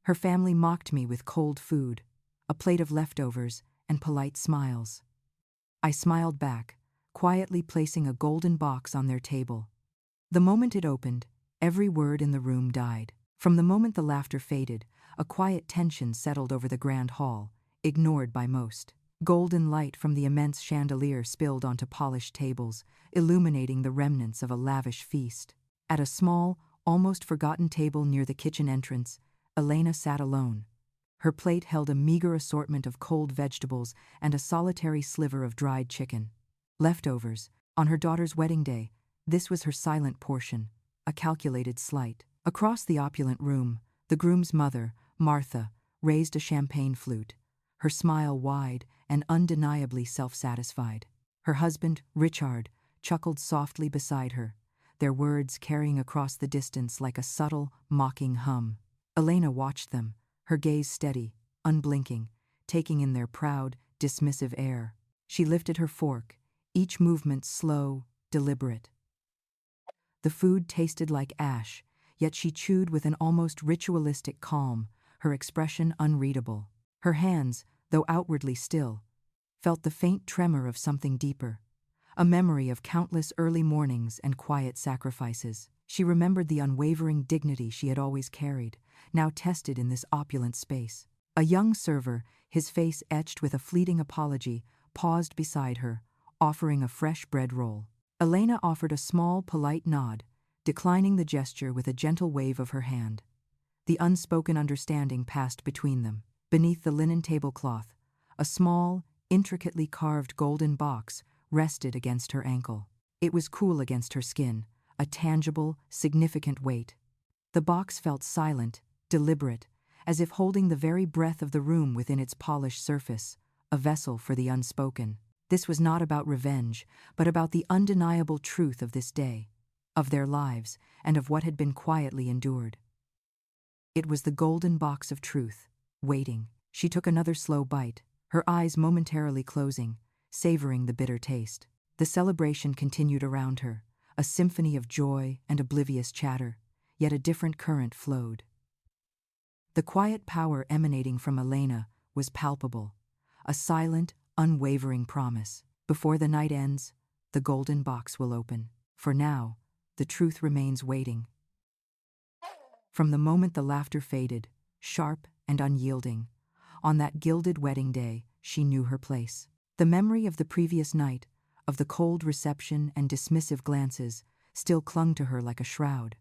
Her family mocked me with cold food, a plate of leftovers, and polite smiles. I smiled back, quietly placing a golden box on their table. The moment it opened, every word in the room died. From the moment the laughter faded, a quiet tension settled over the grand hall, ignored by most. Golden light from the immense chandelier spilled onto polished tables, illuminating the remnants of a lavish feast. At a small, almost forgotten table near the kitchen entrance, Elena sat alone. Her plate held a meager assortment of cold vegetables and a solitary sliver of dried chicken. Leftovers, on her daughter's wedding day, this was her silent portion, a calculated slight. Across the opulent room, the groom's mother, Martha, raised a champagne flute, her smile wide and undeniably self-satisfied. Her husband, Richard, chuckled softly beside her, their words carrying across the distance like a subtle, mocking hum. Elena watched them, her gaze steady, unblinking, taking in their proud, dismissive air. She lifted her fork, each movement slow, deliberate. The food tasted like ash, yet she chewed with an almost ritualistic calm, her expression unreadable. Her hands, though outwardly still, felt the faint tremor of something deeper, a memory of countless early mornings and quiet sacrifices. She remembered the unwavering dignity she had always carried, now tested in this opulent space. A young server, his face etched with a fleeting apology, paused beside her, offering a fresh bread roll. Elena offered a small, polite nod, declining the gesture with a gentle wave of her hand. The unspoken understanding passed between them. Beneath the linen tablecloth, a small, intricately carved golden box rested against her ankle. It was cool against her skin, a tangible, significant weight. The box felt silent, deliberate, as if holding the very breath of the room within its polished surface, a vessel for the unspoken. This was not about revenge, but about the undeniable truth of this day, of their lives, and of what had been quietly endured. It was the golden box of truth, waiting. She took another slow bite, her eyes momentarily closing, savoring the bitter taste. The celebration continued around her, a symphony of joy and oblivious chatter, yet a different current flowed. The quiet power emanating from Elena was palpable, a silent, unwavering promise. Before the night ends, the golden box will open. For now, the truth remains waiting. From the moment the laughter faded, sharp and unyielding, on that gilded wedding day, she knew her place. The memory of the previous night, of the cold reception and dismissive glances, still clung to her like a shroud.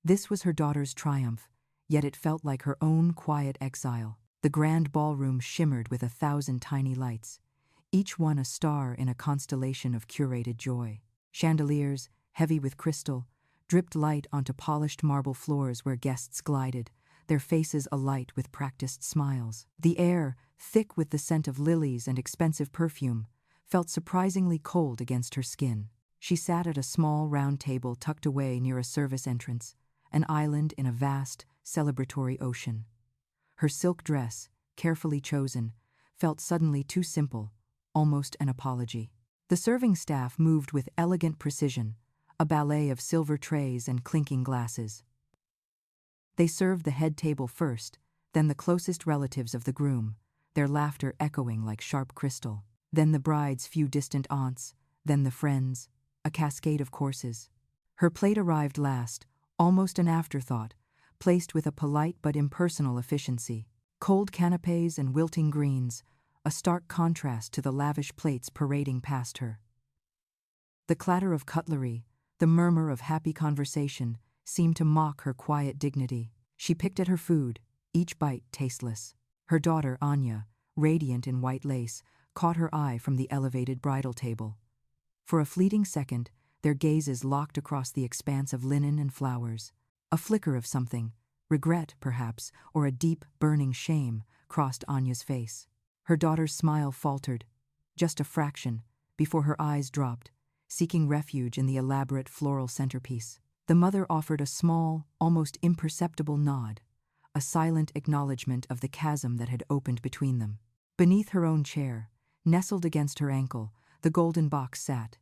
This was her daughter's triumph, yet it felt like her own quiet exile. The grand ballroom shimmered with 1,000 tiny lights, each one a star in a constellation of curated joy. Chandeliers, heavy with crystal, dripped light onto polished marble floors where guests glided, their faces alight with practiced smiles. The air, thick with the scent of lilies and expensive perfume, felt surprisingly cold against her skin. She sat at a small round table tucked away near a service entrance, an island in a vast, celebratory ocean. Her silk dress, carefully chosen, felt suddenly too simple, almost an apology. The serving staff moved with elegant precision, a ballet of silver trays and clinking glasses. They served the head table first, then the closest relatives of the groom, their laughter echoing like sharp crystal. Then the bride's few distant aunts, then the friends, a cascade of courses. Her plate arrived last, almost an afterthought, placed with a polite but impersonal efficiency. Cold canapes and wilting greens, a stark contrast to the lavish plates parading past her. The clatter of cutlery, the murmur of happy conversation, seemed to mock her quiet dignity. She picked at her food, each bite tasteless. Her daughter, Anya, radiant in white lace, caught her eye from the elevated bridal table. For a fleeting second, their gazes locked across the expanse of linen and flowers. A flicker of something, regret perhaps, or a deep, burning shame, crossed Anya's face. Her daughter's smile faltered, just a fraction, before her eyes dropped, seeking refuge in the elaborate floral centerpiece. The mother offered a small, almost imperceptible nod, a silent acknowledgement of the chasm that had opened between them. Beneath her own chair, nestled against her ankle, the golden box sat.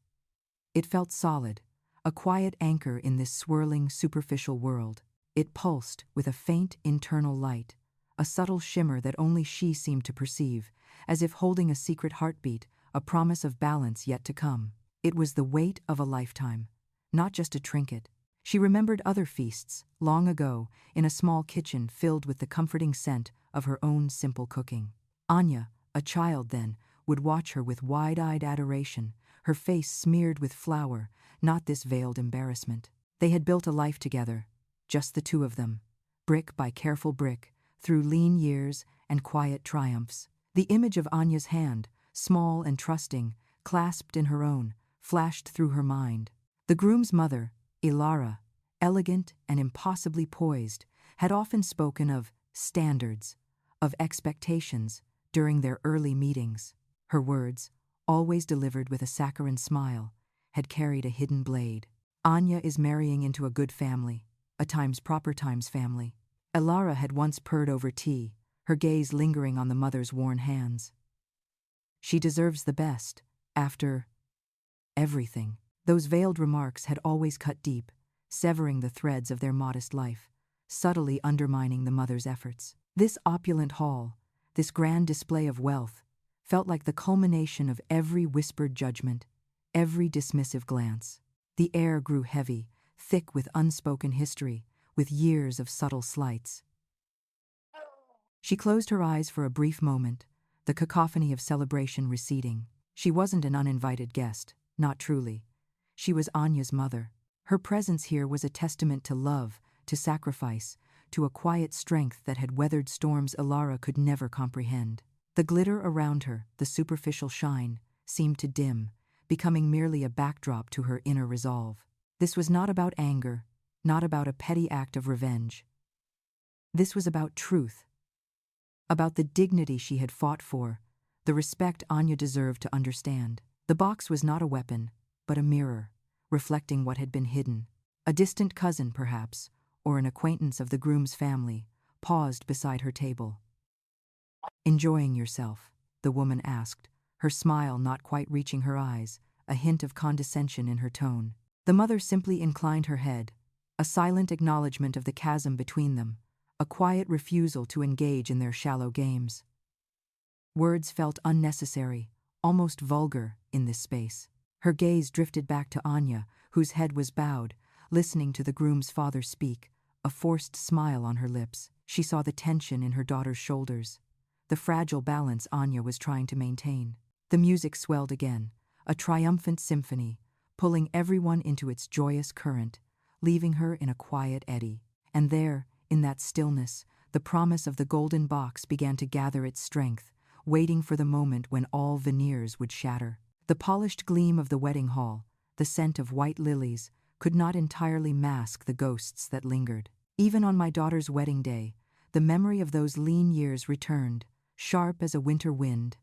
It felt solid, a quiet anchor in this swirling, superficial world. It pulsed with a faint internal light, a subtle shimmer that only she seemed to perceive, as if holding a secret heartbeat, a promise of balance yet to come. It was the weight of a lifetime, not just a trinket. She remembered other feasts, long ago, in a small kitchen filled with the comforting scent of her own simple cooking. Anya, a child then, would watch her with wide-eyed adoration, her face smeared with flour, not this veiled embarrassment. They had built a life together, just the two of them, brick by careful brick, through lean years and quiet triumphs. The image of Anya's hand, small and trusting, clasped in her own, flashed through her mind. The groom's mother, Ilara, elegant and impossibly poised, had often spoken of standards, of expectations, during their early meetings. Her words, always delivered with a saccharine smile, had carried a hidden blade. Anya is marrying into a good family, a proper times family. Ilara had once purred over tea, her gaze lingering on the mother's worn hands. She deserves the best, after everything. Those veiled remarks had always cut deep, severing the threads of their modest life, subtly undermining the mother's efforts. This opulent hall, this grand display of wealth, felt like the culmination of every whispered judgment, every dismissive glance. The air grew heavy, thick with unspoken history, with years of subtle slights. She closed her eyes for a brief moment, the cacophony of celebration receding. She wasn't an uninvited guest, not truly. She was Anya's mother. Her presence here was a testament to love, to sacrifice, to a quiet strength that had weathered storms Ilara could never comprehend. The glitter around her, the superficial shine, seemed to dim, becoming merely a backdrop to her inner resolve. This was not about anger, not about a petty act of revenge. This was about truth, about the dignity she had fought for, the respect Anya deserved to understand. The box was not a weapon, but a mirror, reflecting what had been hidden. A distant cousin, perhaps, or an acquaintance of the groom's family, paused beside her table. "Enjoying yourself?" the woman asked, her smile not quite reaching her eyes, a hint of condescension in her tone. The mother simply inclined her head, a silent acknowledgement of the chasm between them, a quiet refusal to engage in their shallow games. Words felt unnecessary, almost vulgar, in this space. Her gaze drifted back to Anya, whose head was bowed, listening to the groom's father speak, a forced smile on her lips. She saw the tension in her daughter's shoulders, the fragile balance Anya was trying to maintain. The music swelled again, a triumphant symphony, pulling everyone into its joyous current, leaving her in a quiet eddy. And there, in that stillness, the promise of the golden box began to gather its strength, waiting for the moment when all veneers would shatter. The polished gleam of the wedding hall, the scent of white lilies, could not entirely mask the ghosts that lingered. Even on my daughter's wedding day, the memory of those lean years returned, sharp as a winter wind,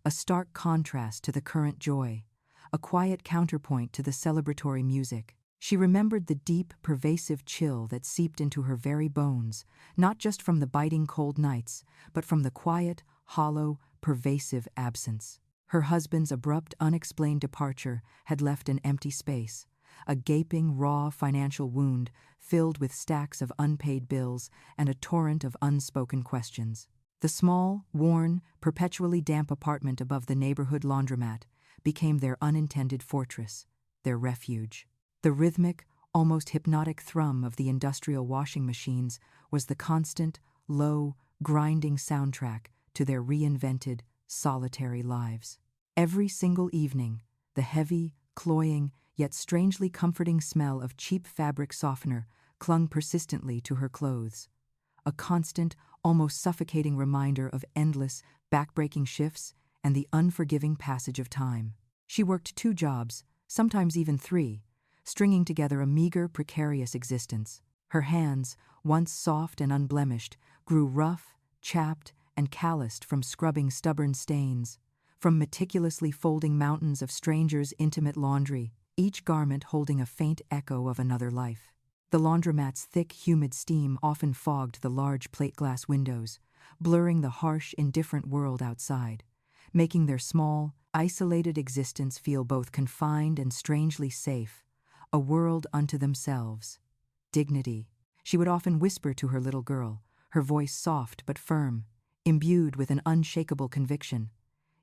a stark contrast to the current joy, a quiet counterpoint to the celebratory music. She remembered the deep, pervasive chill that seeped into her very bones, not just from the biting cold nights, but from the quiet, hollow, pervasive absence. Her husband's abrupt, unexplained departure had left an empty space, a gaping, raw financial wound filled with stacks of unpaid bills and a torrent of unspoken questions. The small, worn, perpetually damp apartment above the neighborhood laundromat became their unintended fortress, their refuge. The rhythmic, almost hypnotic thrum of the industrial washing machines was the constant, low, grinding soundtrack to their reinvented, solitary lives. Every single evening, the heavy, cloying, yet strangely comforting smell of cheap fabric softener clung persistently to her clothes, a constant, almost suffocating reminder of endless, backbreaking shifts and the unforgiving passage of time. She worked 2 jobs, sometimes even 3, stringing together a meager, precarious existence. Her hands, once soft and unblemished, grew rough, chapped, and calloused from scrubbing stubborn stains, from meticulously folding mountains of strangers' intimate laundry, each garment holding a faint echo of another life. The laundromat's thick, humid steam often fogged the large plate-glass windows, blurring the harsh, indifferent world outside, making their small, isolated existence feel both confined and strangely safe, a world unto themselves. Dignity. She would often whisper to her little girl, her voice soft but firm, imbued with an unshakable conviction.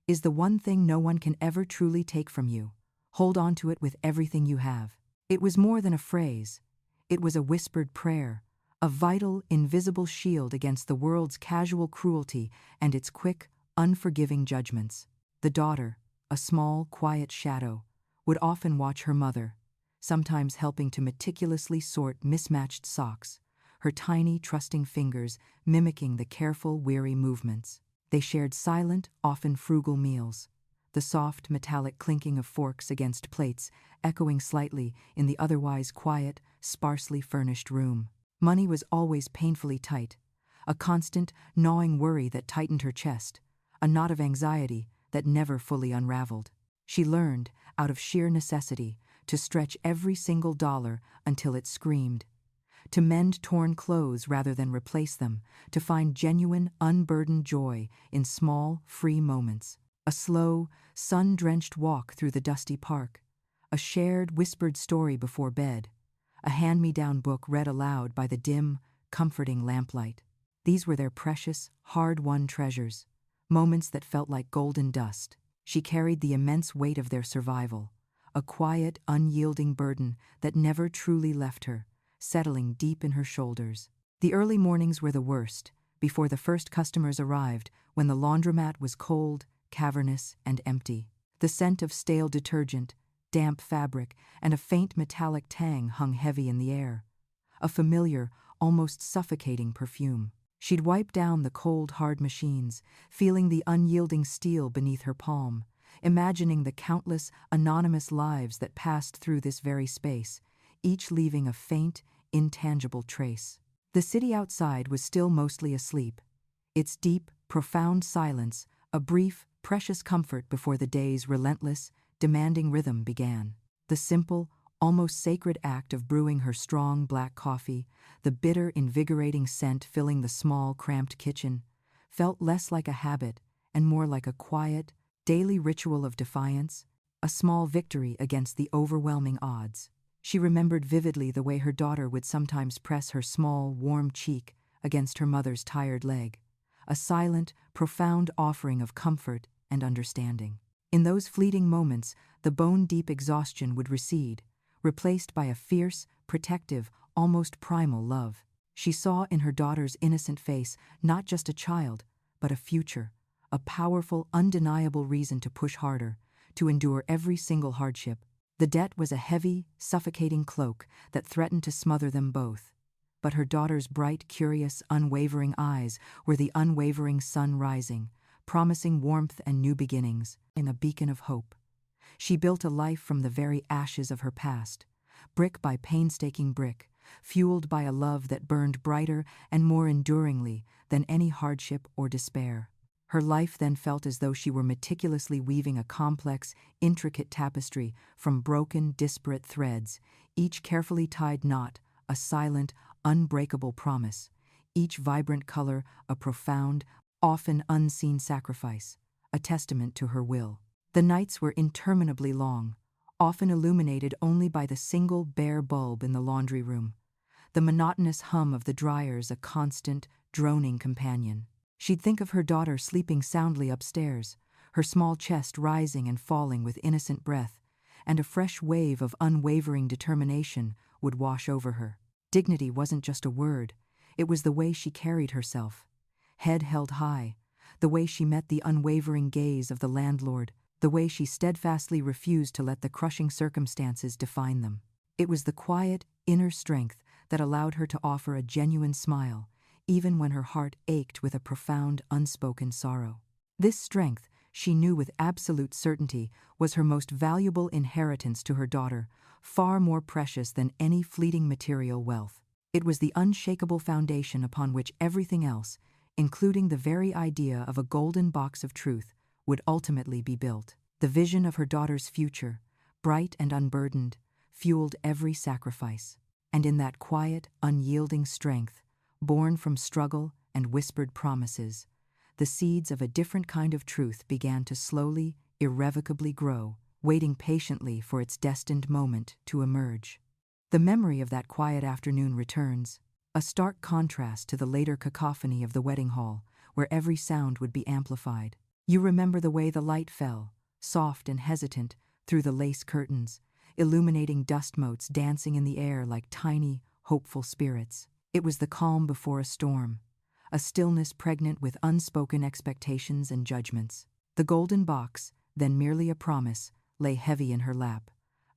Is the one thing no one can ever truly take from you. Hold on to it with everything you have. It was more than a phrase. It was a whispered prayer, a vital, invisible shield against the world's casual cruelty and its quick, unforgiving judgments. The daughter, a small, quiet shadow, would often watch her mother, sometimes helping to meticulously sort mismatched socks, her tiny, trusting fingers mimicking the careful, weary movements. They shared silent, often frugal meals, the soft, metallic clinking of forks against plates echoing slightly in the otherwise quiet, sparsely furnished room. Money was always painfully tight, a constant, gnawing worry that tightened her chest, a knot of anxiety that never fully unraveled. She learned, out of sheer necessity, to stretch every single dollar until it screamed, to mend torn clothes rather than replace them, to find genuine, unburdened joy in small, free moments. A slow, sun-drenched walk through the dusty park, a shared, whispered story before bed, a hand-me-down book read aloud by the dim, comforting lamplight. These were their precious, hard-won treasures, moments that felt like golden dust. She carried the immense weight of their survival, a quiet, unyielding burden that never truly left her, settling deep in her shoulders. The early mornings were the worst, before the first customers arrived, when the laundromat was cold, cavernous, and empty. The scent of stale detergent, damp fabric, and a faint metallic tang hung heavy in the air, a familiar, almost suffocating perfume. She'd wipe down the cold, hard machines, feeling the unyielding steel beneath her palm, imagining the countless, anonymous lives that passed through this very space, each leaving a faint, intangible trace. The city outside was still mostly asleep, its deep, profound silence a brief, precious comfort before the day's relentless, demanding rhythm began. The simple, almost sacred act of brewing her strong black coffee, the bitter, invigorating scent filling the small, cramped kitchen, felt less like a habit and more like a quiet, daily ritual of defiance, a small victory against the overwhelming odds. She remembered vividly the way her daughter would sometimes press her small, warm cheek against her mother's tired leg, a silent, profound offering of comfort and understanding. In those fleeting moments, the bone-deep exhaustion would recede, replaced by a fierce, protective, almost primal love. She saw in her daughter's innocent face not just a child, but a future, a powerful, undeniable reason to push harder, to endure every single hardship. The debt was a heavy, suffocating cloak that threatened to smother them both. But her daughter's bright, curious, unwavering eyes were the unwavering sun rising, promising warmth and new beginnings, in a beacon of hope. She built a life from the very ashes of her past, brick by painstaking brick, fueled by a love that burned brighter and more enduringly than any hardship or despair. Her life then felt as though she were meticulously weaving a complex, intricate tapestry from broken, disparate threads, each carefully tied knot a silent, unbreakable promise, each vibrant color a profound, often unseen sacrifice, a testament to her will. The nights were interminably long, often illuminated only by the single bare bulb in the laundry room, the monotonous hum of the dryers a constant, droning companion. She'd think of her daughter sleeping soundly upstairs, her small chest rising and falling with innocent breath, and a fresh wave of unwavering determination would wash over her. Dignity wasn't just a word, it was the way she carried herself, head held high, the way she met the unwavering gaze of the landlord, the way she steadfastly refused to let the crushing circumstances define them. It was the quiet, inner strength that allowed her to offer a genuine smile, even when her heart ached with a profound, unspoken sorrow. This strength, she knew with absolute certainty, was her most valuable inheritance to her daughter, far more precious than any fleeting material wealth. It was the unshakable foundation upon which everything else, including the very idea of a golden box of truth, would ultimately be built. The vision of her daughter's future, bright and unburdened, fueled every sacrifice. And in that quiet, unyielding strength, born from struggle and whispered promises, the seeds of a different kind of truth began to slowly, irrevocably grow, waiting patiently for its destined moment to emerge. The memory of that quiet afternoon returns, a stark contrast to the later cacophony of the wedding hall, where every sound would be amplified. You remember the way the light fell, soft and hesitant, through the lace curtains, illuminating dust motes dancing in the air like tiny, hopeful spirits. It was the calm before a storm, a stillness pregnant with unspoken expectations and judgments. The golden box, then merely a promise, lay heavy in her lap,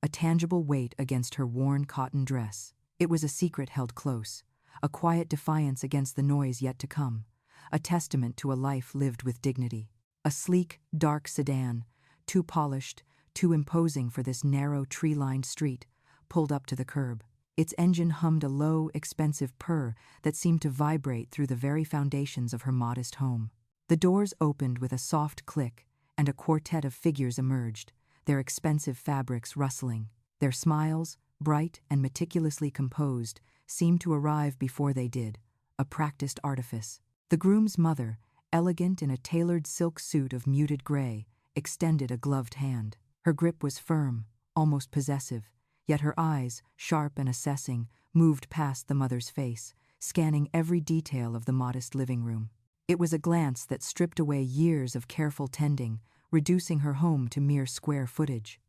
a tangible weight against her worn cotton dress. It was a secret held close, a quiet defiance against the noise yet to come, a testament to a life lived with dignity. A sleek, dark sedan, too polished, too imposing for this narrow, tree-lined street, pulled up to the curb. Its engine hummed a low, expensive purr that seemed to vibrate through the very foundations of her modest home. The doors opened with a soft click, and a quartet of figures emerged, their expensive fabrics rustling. Their smiles, bright and meticulously composed, seemed to arrive before they did, a practiced artifice. The groom's mother, elegant in a tailored silk suit of muted gray, extended a gloved hand. Her grip was firm, almost possessive, yet her eyes, sharp and assessing, moved past the mother's face, scanning every detail of the modest living room. It was a glance that stripped away years of careful tending, reducing her home to mere square footage.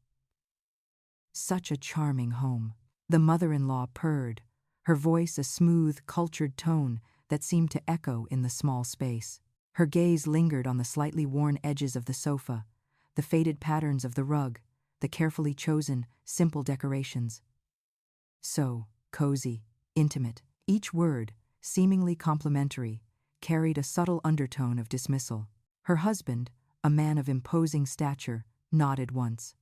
Such a charming home. The mother-in-law purred, her voice a smooth, cultured tone that seemed to echo in the small space. Her gaze lingered on the slightly worn edges of the sofa, the faded patterns of the rug, the carefully chosen, simple decorations. So, cozy, intimate. Each word, seemingly complimentary, carried a subtle undertone of dismissal. Her husband, a man of imposing stature, nodded once.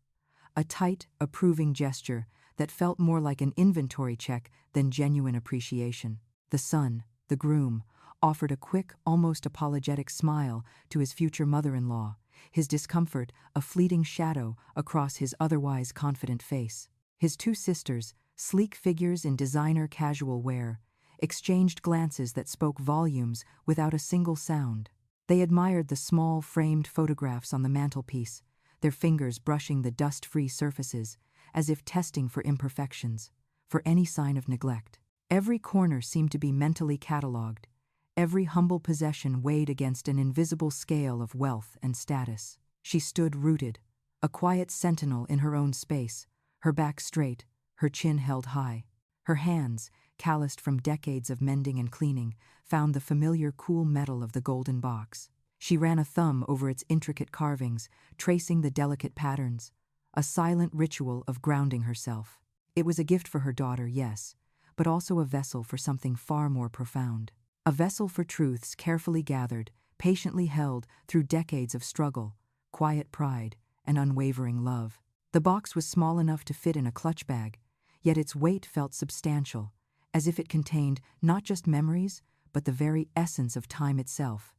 A tight, approving gesture that felt more like an inventory check than genuine appreciation. The son, the groom, offered a quick, almost apologetic smile to his future mother-in-law, his discomfort a fleeting shadow across his otherwise confident face. His two sisters, sleek figures in designer casual wear, exchanged glances that spoke volumes without a single sound. They admired the small, framed photographs on the mantelpiece, their fingers brushing the dust-free surfaces, as if testing for imperfections, for any sign of neglect. Every corner seemed to be mentally catalogued, every humble possession weighed against an invisible scale of wealth and status. She stood rooted, a quiet sentinel in her own space, her back straight, her chin held high. Her hands, calloused from decades of mending and cleaning, found the familiar cool metal of the golden box. She ran a thumb over its intricate carvings, tracing the delicate patterns, a silent ritual of grounding herself. It was a gift for her daughter, yes, but also a vessel for something far more profound. A vessel for truths carefully gathered, patiently held through decades of struggle, quiet pride, and unwavering love. The box was small enough to fit in a clutch bag, yet its weight felt substantial, as if it contained not just memories, but the very essence of time itself,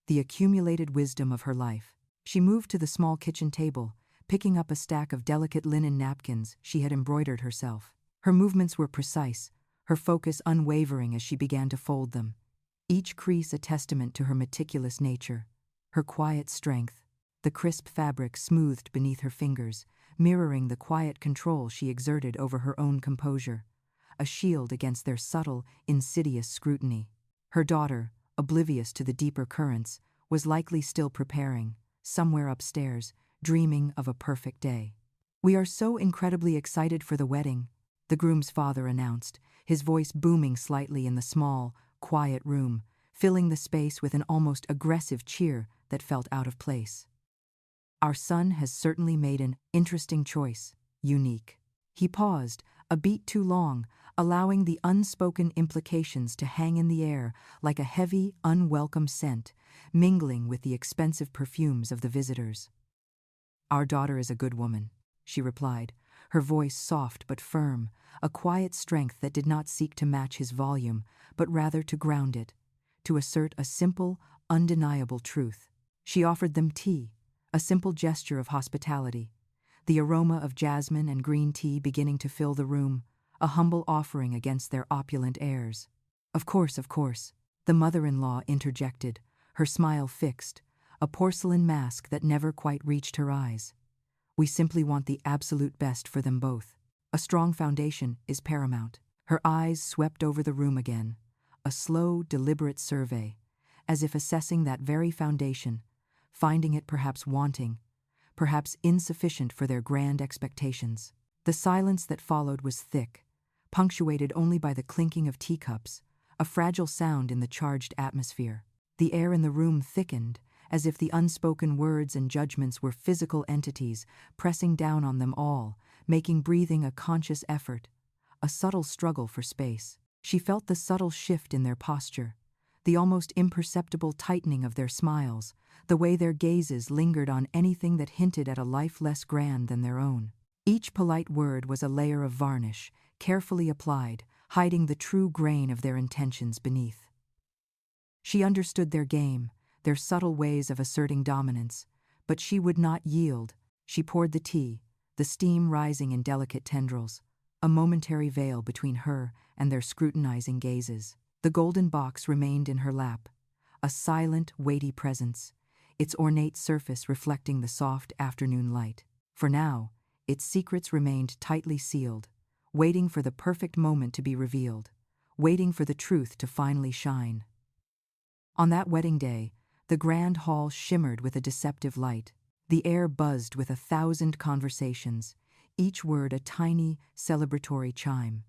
the accumulated wisdom of her life. She moved to the small kitchen table, picking up a stack of delicate linen napkins she had embroidered herself. Her movements were precise, her focus unwavering as she began to fold them, each crease a testament to her meticulous nature, her quiet strength, the crisp fabric smoothed beneath her fingers, mirroring the quiet control she exerted over her own composure, a shield against their subtle, insidious scrutiny. Her daughter, oblivious to the deeper currents, was likely still preparing, somewhere upstairs, dreaming of a perfect day. "We are so incredibly excited for the wedding," the groom's father announced, his voice booming slightly in the small, quiet room, filling the space with an almost aggressive cheer that felt out of place. "Our son has certainly made an interesting choice, unique." He paused, a beat too long, allowing the unspoken implications to hang in the air like a heavy, unwelcome scent, mingling with the expensive perfumes of the visitors. "Our daughter is a good woman," she replied, her voice soft but firm, a quiet strength that did not seek to match his volume, but rather to ground it, to assert a simple, undeniable truth. She offered them tea, a simple gesture of hospitality, the aroma of jasmine and green tea beginning to fill the room, a humble offering against their opulent airs. Of course," the mother-in-law interjected, her smile fixed, a porcelain mask that never quite reached her eyes. "We simply want the absolute best for them both. A strong foundation is paramount." Her eyes swept over the room again, a slow, deliberate survey, as if assessing that very foundation, finding it perhaps wanting, perhaps insufficient for their grand expectations. The silence that followed was thick, punctuated only by the clinking of teacups, a fragile sound in the charged atmosphere. The air in the room thickened, as if the unspoken words and judgments were physical entities pressing down on them all, making breathing a conscious effort, a subtle struggle for space. She felt the subtle shift in their posture, the almost imperceptible tightening of their smiles, the way their gazes lingered on anything that hinted at a life less grand than their own. Each polite word was a layer of varnish, carefully applied, hiding the true grain of their intentions beneath. She understood their game, their subtle ways of asserting dominance, but she would not yield. She poured the tea, the steam rising in delicate tendrils, a momentary veil between her and their scrutinizing gazes. The golden box remained in her lap, a silent, weighty presence, its ornate surface reflecting the soft afternoon light. For now, its secrets remained tightly sealed, waiting for the perfect moment to be revealed, waiting for the truth to finally shine. On that wedding day, the grand hall shimmered with a deceptive light. The air buzzed with 1,000 conversations, each word a tiny, celebratory chime.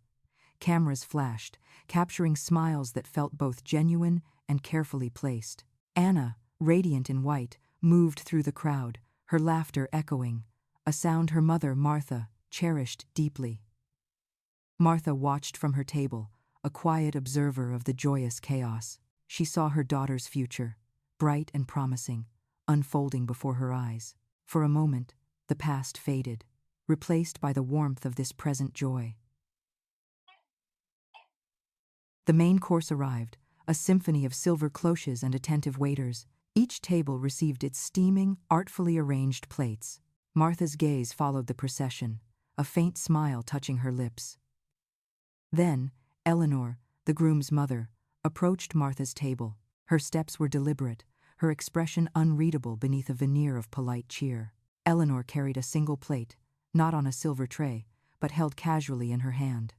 Cameras flashed, capturing smiles that felt both genuine and carefully placed. Anna, radiant in white, moved through the crowd, her laughter echoing, a sound her mother, Martha, cherished deeply. Martha watched from her table, a quiet observer of the joyous chaos. She saw her daughter's future, bright and promising, unfolding before her eyes. For a moment, the past faded, replaced by the warmth of this present joy. The main course arrived, a symphony of silver cloches and attentive waiters. Each table received its steaming, artfully arranged plates. Martha's gaze followed the procession, a faint smile touching her lips. Then, Eleanor, the groom's mother, approached Martha's table. Her steps were deliberate, her expression unreadable beneath a veneer of polite cheer. Eleanor carried a single plate, not on a silver tray, but held casually in her hand.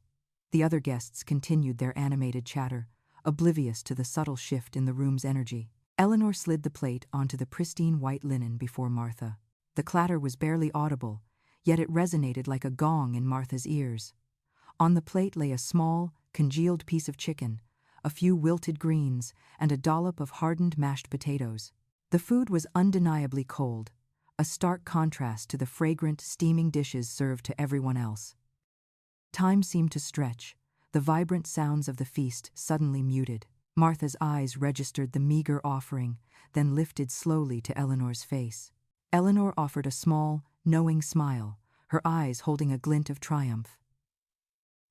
The other guests continued their animated chatter, oblivious to the subtle shift in the room's energy. Eleanor slid the plate onto the pristine white linen before Martha. The clatter was barely audible, yet it resonated like a gong in Martha's ears. On the plate lay a small, congealed piece of chicken, a few wilted greens, and a dollop of hardened mashed potatoes. The food was undeniably cold, a stark contrast to the fragrant, steaming dishes served to everyone else. Time seemed to stretch, the vibrant sounds of the feast suddenly muted. Martha's eyes registered the meager offering, then lifted slowly to Eleanor's face. Eleanor offered a small, knowing smile, her eyes holding a glint of triumph.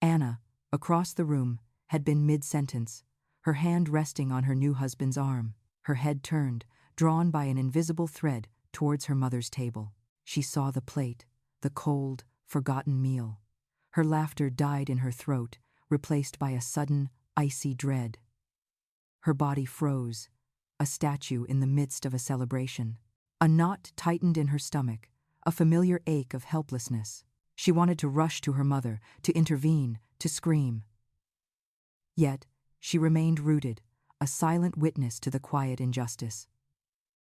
Anna, across the room, had been mid-sentence, her hand resting on her new husband's arm, her head turned, drawn by an invisible thread towards her mother's table. She saw the plate, the cold, forgotten meal. Her laughter died in her throat, replaced by a sudden, icy dread. Her body froze, a statue in the midst of a celebration. A knot tightened in her stomach, a familiar ache of helplessness. She wanted to rush to her mother, to intervene, to scream. Yet, she remained rooted, a silent witness to the quiet injustice.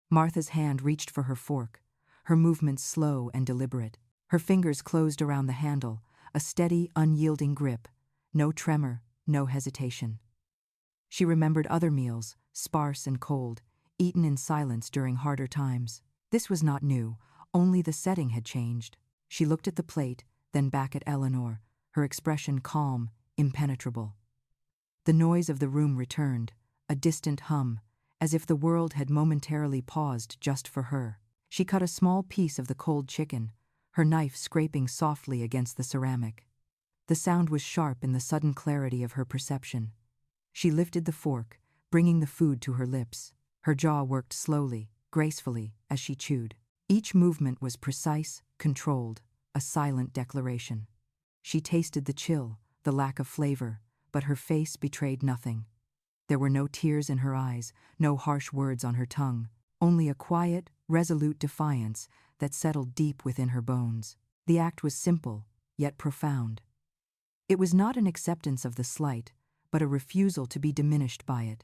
Martha's hand reached for her fork, her movements slow and deliberate. Her fingers closed around the handle, a steady, unyielding grip, no tremor, no hesitation. She remembered other meals, sparse and cold, eaten in silence during harder times. This was not new, only the setting had changed. She looked at the plate, then back at Eleanor, her expression calm, impenetrable. The noise of the room returned, a distant hum, as if the world had momentarily paused just for her. She cut a small piece of the cold chicken, her knife scraping softly against the ceramic. The sound was sharp in the sudden clarity of her perception. She lifted the fork, bringing the food to her lips. Her jaw worked slowly, gracefully, as she chewed. Each movement was precise, controlled, a silent declaration. She tasted the chill, the lack of flavor, but her face betrayed nothing. There were no tears in her eyes, no harsh words on her tongue, only a quiet, resolute defiance that settled deep within her bones. The act was simple, yet profound. It was not an acceptance of the slight, but a refusal to be diminished by it.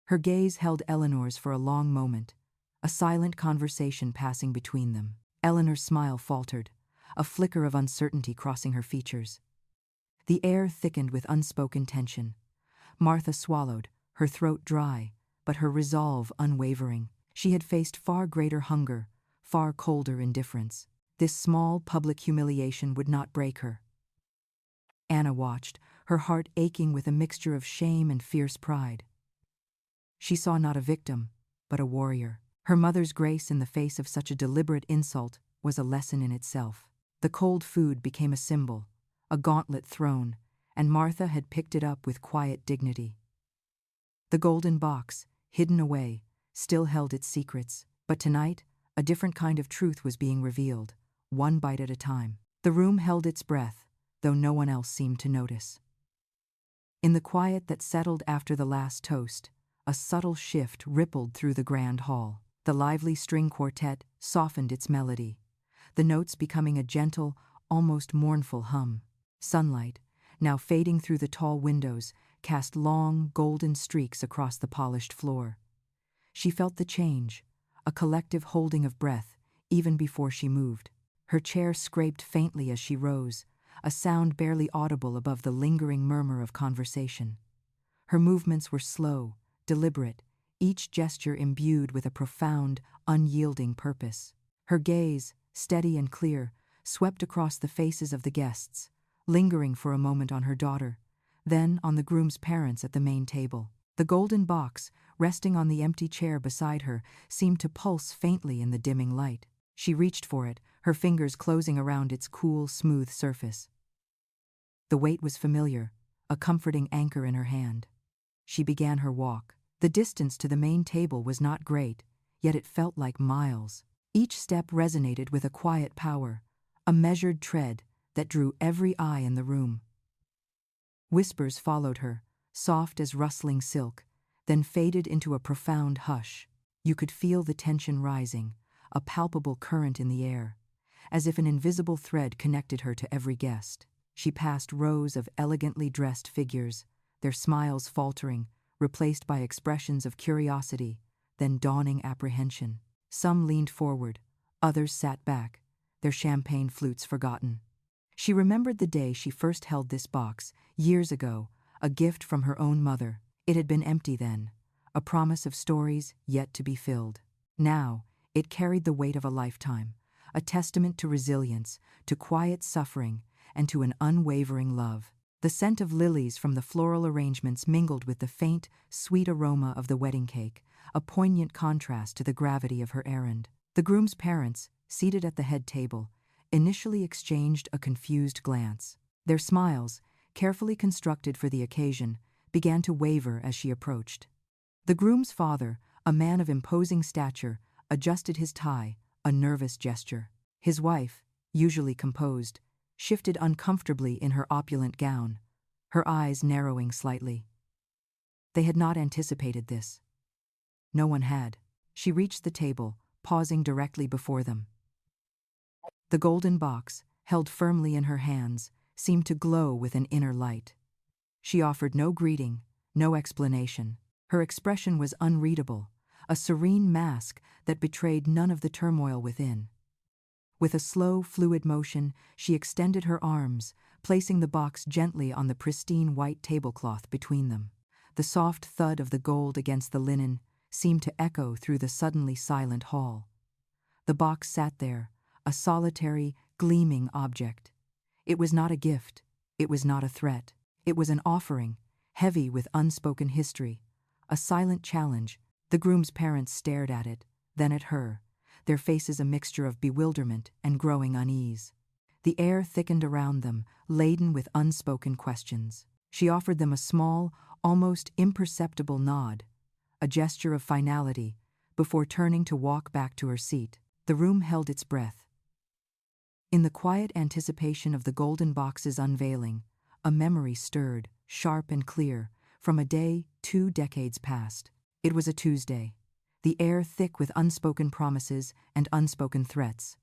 Her gaze held Eleanor's for a long moment, a silent conversation passing between them. Eleanor's smile faltered, a flicker of uncertainty crossing her features. The air thickened with unspoken tension. Martha swallowed, her throat dry, but her resolve unwavering. She had faced far greater hunger, far colder indifference. This small public humiliation would not break her. Anna watched, her heart aching with a mixture of shame and fierce pride. She saw not a victim, but a warrior. Her mother's grace in the face of such a deliberate insult was a lesson in itself. The cold food became a symbol, a gauntlet thrown, and Martha had picked it up with quiet dignity. The golden box, hidden away, still held its secrets, but tonight, a different kind of truth was being revealed, one bite at a time. The room held its breath, though no one else seemed to notice. In the quiet that settled after the last toast, a subtle shift rippled through the grand hall. The lively string quartet softened its melody, the notes becoming a gentle, almost mournful hum. Sunlight, now fading through the tall windows, cast long, golden streaks across the polished floor. She felt the change, a collective holding of breath, even before she moved. Her chair scraped faintly as she rose, a sound barely audible above the lingering murmur of conversation. Her movements were slow, deliberate, each gesture imbued with a profound, unyielding purpose. Her gaze, steady and clear, swept across the faces of the guests, lingering for a moment on her daughter, then on the groom's parents at the main table. The golden box, resting on the empty chair beside her, seemed to pulse faintly in the dimming light. She reached for it, her fingers closing around its cool, smooth surface. The weight was familiar, a comforting anchor in her hand. She began her walk. The distance to the main table was not great, yet it felt like miles. Each step resonated with a quiet power, a measured tread that drew every eye in the room. Whispers followed her, soft as rustling silk, then faded into a profound hush. You could feel the tension rising, a palpable current in the air, as if an invisible thread connected her to every guest. She passed rows of elegantly dressed figures, their smiles faltering, replaced by expressions of curiosity, then dawning apprehension. Some leaned forward, others sat back, their champagne flutes forgotten. She remembered the day she first held this box, years ago, a gift from her own mother. It had been empty then, a promise of stories yet to be filled. Now, it carried the weight of a lifetime, a testament to resilience, to quiet suffering, and to an unwavering love. The scent of lilies from the floral arrangements mingled with the faint, sweet aroma of the wedding cake, a poignant contrast to the gravity of her errand. The groom's parents, seated at the head table, initially exchanged a confused glance. Their smiles, carefully constructed for the occasion, began to waver as she approached. The groom's father, a man of imposing stature, adjusted his tie, a nervous gesture. His wife, usually composed, shifted uncomfortably in her opulent gown, her eyes narrowing slightly. They had not anticipated this. No one had. She reached the table, pausing directly before them. The golden box, held firmly in her hands, seemed to glow with an inner light. She offered no greeting, no explanation. Her expression was unreadable, a serene mask that betrayed none of the turmoil within. With a slow, fluid motion, she extended her arms, placing the box gently on the pristine white tablecloth between them. The soft thud of the gold against the linen seemed to echo through the suddenly silent hall. The box sat there, a solitary, gleaming object. It was not a gift, it was not a threat. It was an offering, heavy with unspoken history, a silent challenge. The groom's parents stared at it, then at her, their faces a mixture of bewilderment and growing unease. The air thickened around them, laden with unspoken questions. She offered them a small, almost imperceptible nod, a gesture of finality, before turning to walk back to her seat. The room held its breath. In the quiet anticipation of the golden box's unveiling, a memory stirred, sharp and clear, from a day 2 decades past. It was a Tuesday, the air thick with unspoken promises and unspoken threats,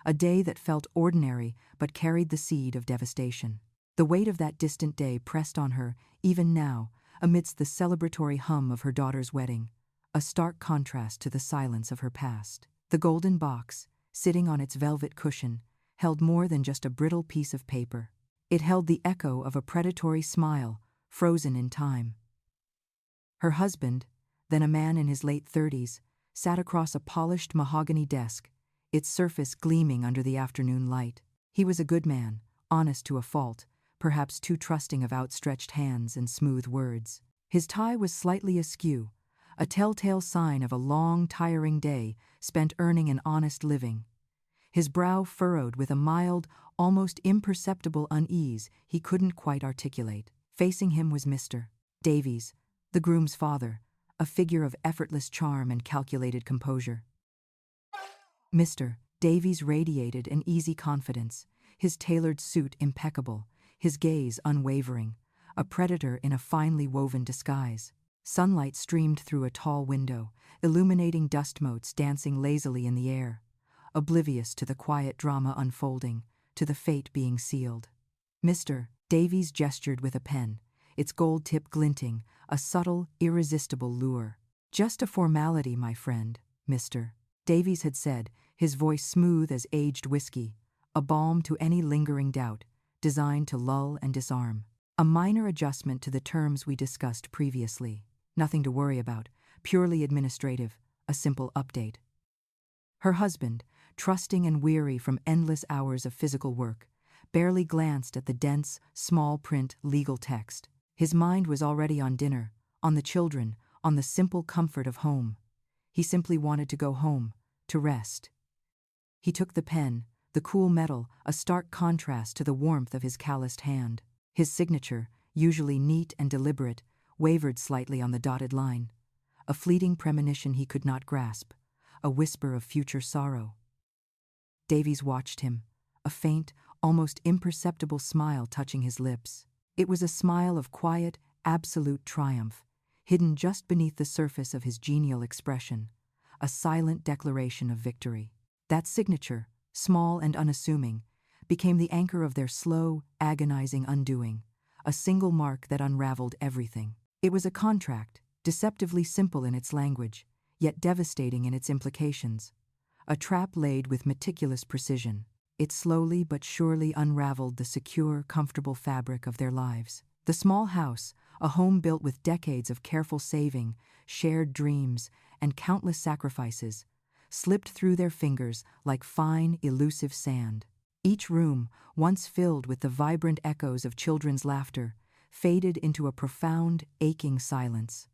a day that felt ordinary but carried the seed of devastation. The weight of that distant day pressed on her, even now, amidst the celebratory hum of her daughter's wedding, a stark contrast to the silence of her past. The golden box, sitting on its velvet cushion, held more than just a brittle piece of paper. It held the echo of a predatory smile, frozen in time. Her husband, then a man in his late 30s, sat across a polished mahogany desk, its surface gleaming under the afternoon light. He was a good man, honest to a fault, perhaps too trusting of outstretched hands and smooth words. His tie was slightly askew, a telltale sign of a long, tiring day spent earning an honest living. His brow furrowed with a mild, almost imperceptible unease he couldn't quite articulate. Facing him was Mr. Davies, the groom's father, a figure of effortless charm and calculated composure. Mr. Davies radiated an easy confidence, his tailored suit impeccable, his gaze unwavering, a predator in a finely woven disguise. Sunlight streamed through a tall window, illuminating dust motes dancing lazily in the air, oblivious to the quiet drama unfolding, to the fate being sealed. Mr. Davies gestured with a pen, its gold tip glinting, a subtle, irresistible lure. "Just a formality, my friend," Mr. Davies had said, his voice smooth as aged whiskey, a balm to any lingering doubt, designed to lull and disarm. "A minor adjustment to the terms we discussed previously. Nothing to worry about, purely administrative, a simple update." Her husband, trusting and weary from endless hours of physical work, barely glanced at the dense, small-print legal text. His mind was already on dinner, on the children, on the simple comfort of home. He simply wanted to go home, to rest. He took the pen, the cool metal, a stark contrast to the warmth of his calloused hand. His signature, usually neat and deliberate, wavered slightly on the dotted line, a fleeting premonition he could not grasp, a whisper of future sorrow. Davies watched him, a faint, almost imperceptible smile touching his lips. It was a smile of quiet, absolute triumph, hidden just beneath the surface of his genial expression, a silent declaration of victory. That signature, small and unassuming, became the anchor of their slow, agonizing undoing, a single mark that unraveled everything. It was a contract, deceptively simple in its language, yet devastating in its implications, a trap laid with meticulous precision. It slowly but surely unraveled the secure, comfortable fabric of their lives. The small house, a home built with decades of careful saving, shared dreams, and countless sacrifices, slipped through their fingers like fine, elusive sand. Each room, once filled with the vibrant echoes of children's laughter, faded into a profound, aching silence.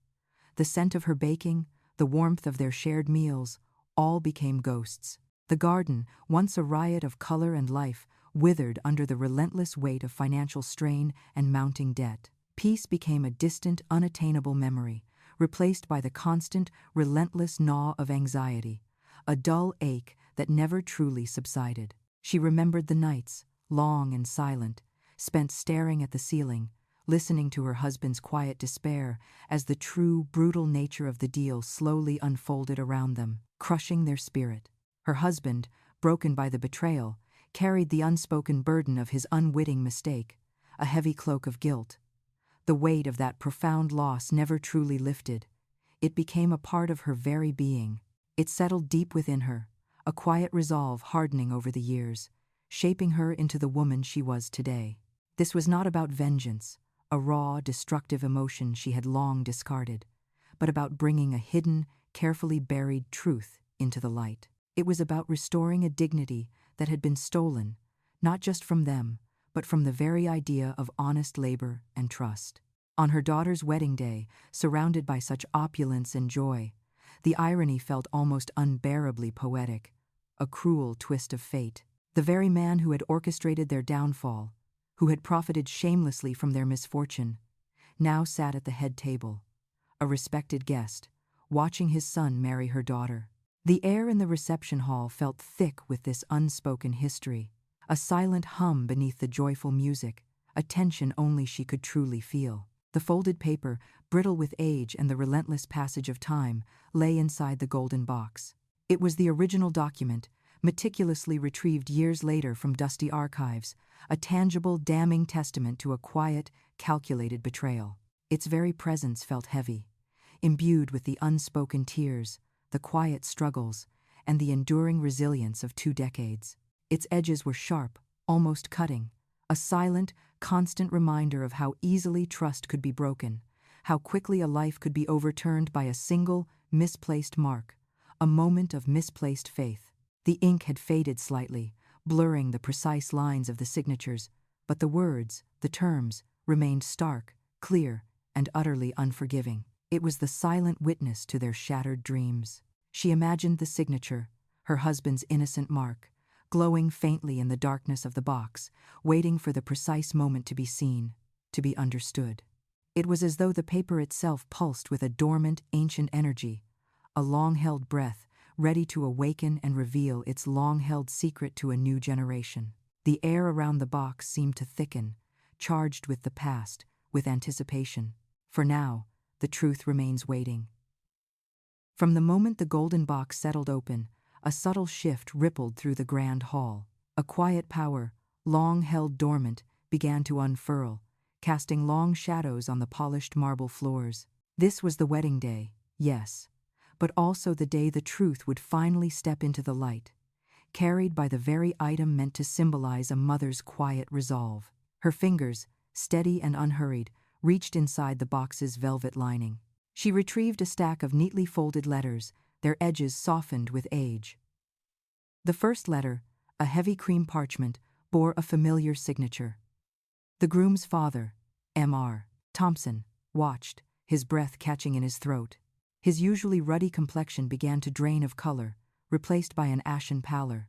The scent of her baking, the warmth of their shared meals, all became ghosts. The garden, once a riot of color and life, withered under the relentless weight of financial strain and mounting debt. Peace became a distant, unattainable memory, replaced by the constant, relentless gnaw of anxiety, a dull ache that never truly subsided. She remembered the nights, long and silent, spent staring at the ceiling, listening to her husband's quiet despair as the true, brutal nature of the deal slowly unfolded around them, crushing their spirit. Her husband, broken by the betrayal, carried the unspoken burden of his unwitting mistake, a heavy cloak of guilt. The weight of that profound loss never truly lifted. It became a part of her very being. It settled deep within her, a quiet resolve hardening over the years, shaping her into the woman she was today. This was not about vengeance, a raw, destructive emotion she had long discarded, but about bringing a hidden, carefully buried truth into the light. It was about restoring a dignity that had been stolen, not just from them, but from the very idea of honest labor and trust. On her daughter's wedding day, surrounded by such opulence and joy, the irony felt almost unbearably poetic, a cruel twist of fate. The very man who had orchestrated their downfall, who had profited shamelessly from their misfortune, now sat at the head table, a respected guest, watching his son marry her daughter. The air in the reception hall felt thick with this unspoken history, a silent hum beneath the joyful music, a tension only she could truly feel. The folded paper, brittle with age and the relentless passage of time, lay inside the golden box. It was the original document, meticulously retrieved years later from dusty archives, a tangible, damning testament to a quiet, calculated betrayal. Its very presence felt heavy, imbued with the unspoken tears, the quiet struggles, and the enduring resilience of 2 decades. Its edges were sharp, almost cutting, a silent, constant reminder of how easily trust could be broken, how quickly a life could be overturned by a single, misplaced mark, a moment of misplaced faith. The ink had faded slightly, blurring the precise lines of the signatures, but the words, the terms, remained stark, clear, and utterly unforgiving. It was the silent witness to their shattered dreams. She imagined the signature, her husband's innocent mark, glowing faintly in the darkness of the box, waiting for the precise moment to be seen, to be understood. It was as though the paper itself pulsed with a dormant, ancient energy, a long-held breath, ready to awaken and reveal its long-held secret to a new generation. The air around the box seemed to thicken, charged with the past, with anticipation. For now, the truth remains waiting. From the moment the golden box settled open, a subtle shift rippled through the grand hall. A quiet power, long held dormant, began to unfurl, casting long shadows on the polished marble floors. This was the wedding day, yes, but also the day the truth would finally step into the light, carried by the very item meant to symbolize a mother's quiet resolve. Her fingers, steady and unhurried, reached inside the box's velvet lining. She retrieved a stack of neatly folded letters, their edges softened with age. The first letter, a heavy cream parchment, bore a familiar signature. The groom's father, M.R. Thompson, watched, his breath catching in his throat. His usually ruddy complexion began to drain of color, replaced by an ashen pallor.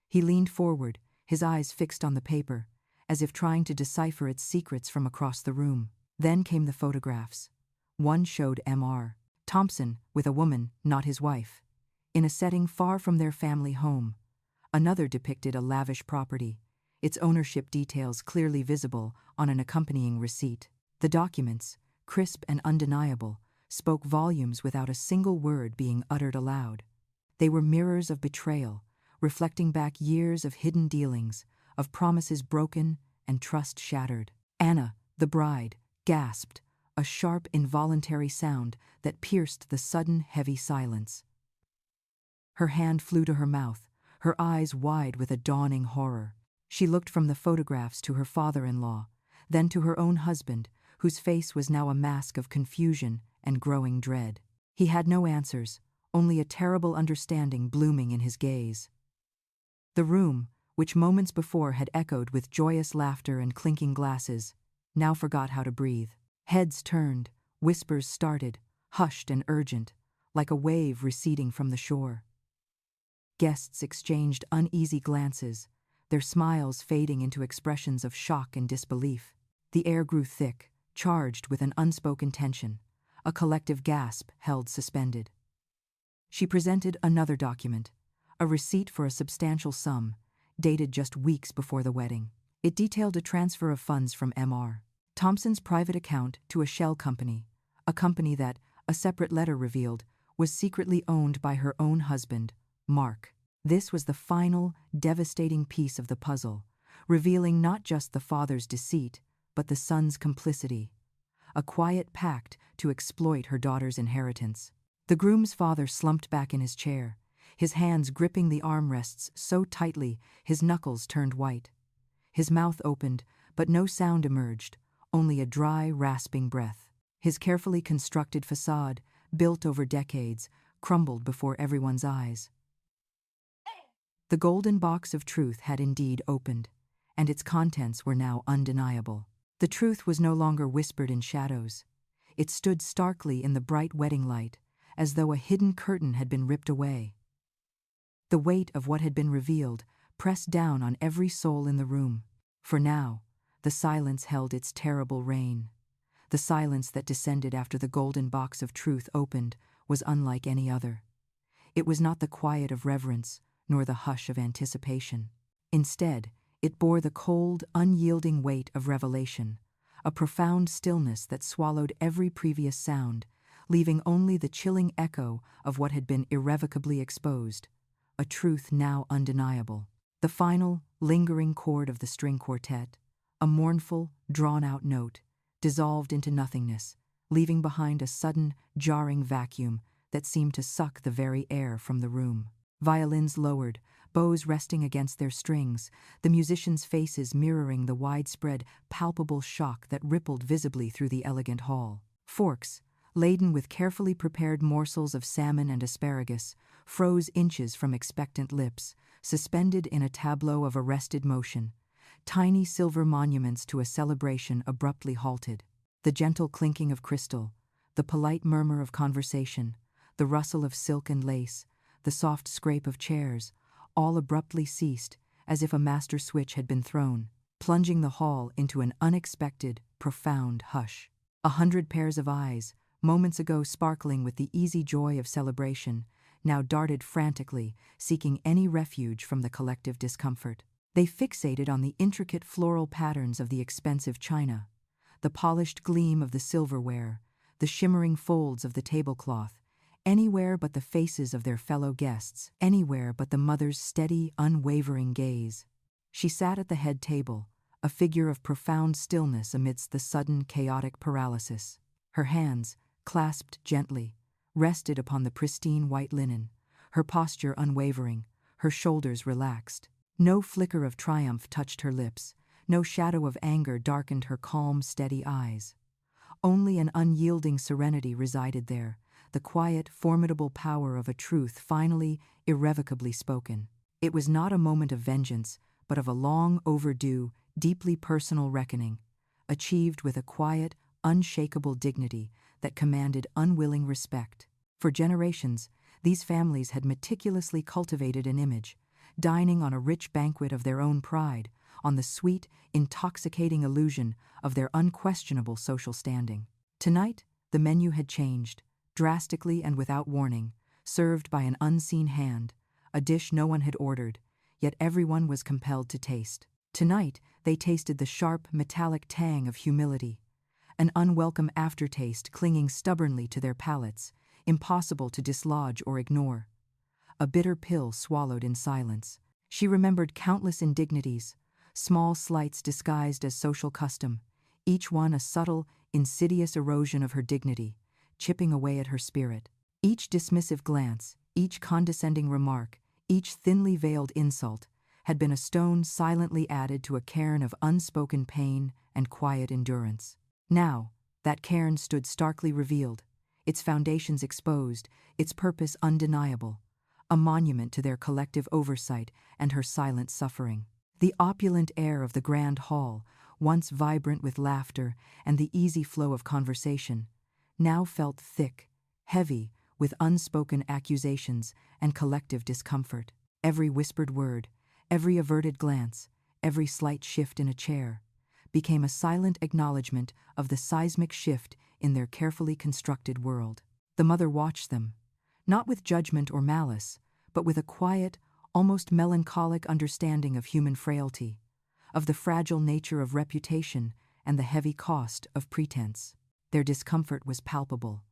He leaned forward, his eyes fixed on the paper, as if trying to decipher its secrets from across the room. Then came the photographs. One showed M.R. Thompson with a woman, not his wife, in a setting far from their family home. Another depicted a lavish property, its ownership details clearly visible on an accompanying receipt. The documents, crisp and undeniable, spoke volumes without a single word being uttered aloud. They were mirrors of betrayal, reflecting back years of hidden dealings, of promises broken and trust shattered. Anna, the bride, gasped, a sharp, involuntary sound that pierced the sudden, heavy silence. Her hand flew to her mouth, her eyes wide with a dawning horror. She looked from the photographs to her father-in-law, then to her own husband, whose face was now a mask of confusion and growing dread. He had no answers, only a terrible understanding blooming in his gaze. The room, which moments before had echoed with joyous laughter and clinking glasses, now forgot how to breathe. Heads turned, whispers started, hushed and urgent, like a wave receding from the shore. Guests exchanged uneasy glances, their smiles fading into expressions of shock and disbelief. The air grew thick, charged with an unspoken tension, a collective gasp held suspended. She presented another document, a receipt for a substantial sum, dated just weeks before the wedding. It detailed a transfer of funds from M.R. Thompson's private account to a shell company, a company that, a separate letter revealed, was secretly owned by her own husband, Mark. This was the final, devastating piece of the puzzle, revealing not just the father's deceit, but the son's complicity, a quiet pact to exploit her daughter's inheritance. The groom's father slumped back in his chair, his hands gripping the armrests so tightly his knuckles turned white. His mouth opened, but no sound emerged, only a dry, rasping breath. His carefully constructed facade, built over decades, crumbled before everyone's eyes. The golden box of truth had indeed opened, and its contents were now undeniable. The truth was no longer whispered in shadows. It stood starkly in the bright wedding light, as though a hidden curtain had been ripped away. The weight of what had been revealed pressed down on every soul in the room. For now, the silence held its terrible reign. The silence that descended after the golden box of truth opened was unlike any other. It was not the quiet of reverence, nor the hush of anticipation. Instead, it bore the cold, unyielding weight of revelation, a profound stillness that swallowed every previous sound, leaving only the chilling echo of what had been irrevocably exposed, a truth now undeniable. The final, lingering chord of the string quartet, a mournful, drawn-out note, dissolved into nothingness, leaving behind a sudden, jarring vacuum that seemed to suck the very air from the room. Violins lowered, bows resting against their strings, the musicians' faces mirroring the widespread, palpable shock that rippled visibly through the elegant hall. Forks, laden with carefully prepared morsels of salmon and asparagus, froze inches from expectant lips, suspended in a tableau of arrested motion. Tiny silver monuments to a celebration abruptly halted. The gentle clinking of crystal, the polite murmur of conversation, the rustle of silk and lace, the soft scrape of chairs, all abruptly ceased, as if a master switch had been thrown, plunging the hall into an unexpected, profound hush. 100 pairs of eyes, moments ago sparkling with the easy joy of celebration, now darted frantically, seeking any refuge from the collective discomfort. They fixated on the intricate floral patterns of the expensive china, the polished gleam of the silverware, the shimmering folds of the tablecloth, anywhere but the faces of their fellow guests, anywhere but the mother's steady, unwavering gaze. She sat at the head table, a figure of profound stillness amidst the sudden, chaotic paralysis. Her hands, clasped gently, rested upon the pristine white linen, her posture unwavering, her shoulders relaxed. No flicker of triumph touched her lips, no shadow of anger darkened her calm, steady eyes. Only an unyielding serenity resided there, the quiet, formidable power of a truth finally, irrevocably spoken. It was not a moment of vengeance, but of a long overdue, deeply personal reckoning, achieved with a quiet, unshakable dignity that commanded unwilling respect. For generations, these families had meticulously cultivated an image, dining on a rich banquet of their own pride, on the sweet, intoxicating illusion of their unquestionable social standing. Tonight, the menu had changed, drastically and without warning, served by an unseen hand, a dish no one had ordered, yet everyone was compelled to taste. Tonight, they tasted the sharp, metallic tang of humility, an unwelcome aftertaste clinging stubbornly to their palates, impossible to dislodge or ignore. A bitter pill swallowed in silence. She remembered countless indignities, small slights disguised as social custom, each one a subtle, insidious erosion of her dignity, chipping away at her spirit. Each dismissive glance, each condescending remark, each thinly veiled insult, had been a stone silently added to a cairn of unspoken pain and quiet endurance. Now, that cairn stood starkly revealed, its foundations exposed, its purpose undeniable, a monument to their collective oversight and her silent suffering. The opulent air of the grand hall, once vibrant with laughter and the easy flow of conversation, now felt thick, heavy, with unspoken accusations and collective discomfort. Every whispered word, every averted glance, every slight shift in a chair, became a silent acknowledgement of the seismic shift in their carefully constructed world. The mother watched them, not with judgment or malice, but with a quiet, almost melancholic understanding of human frailty, of the fragile nature of reputation and the heavy cost of pretense. Their discomfort was palpable,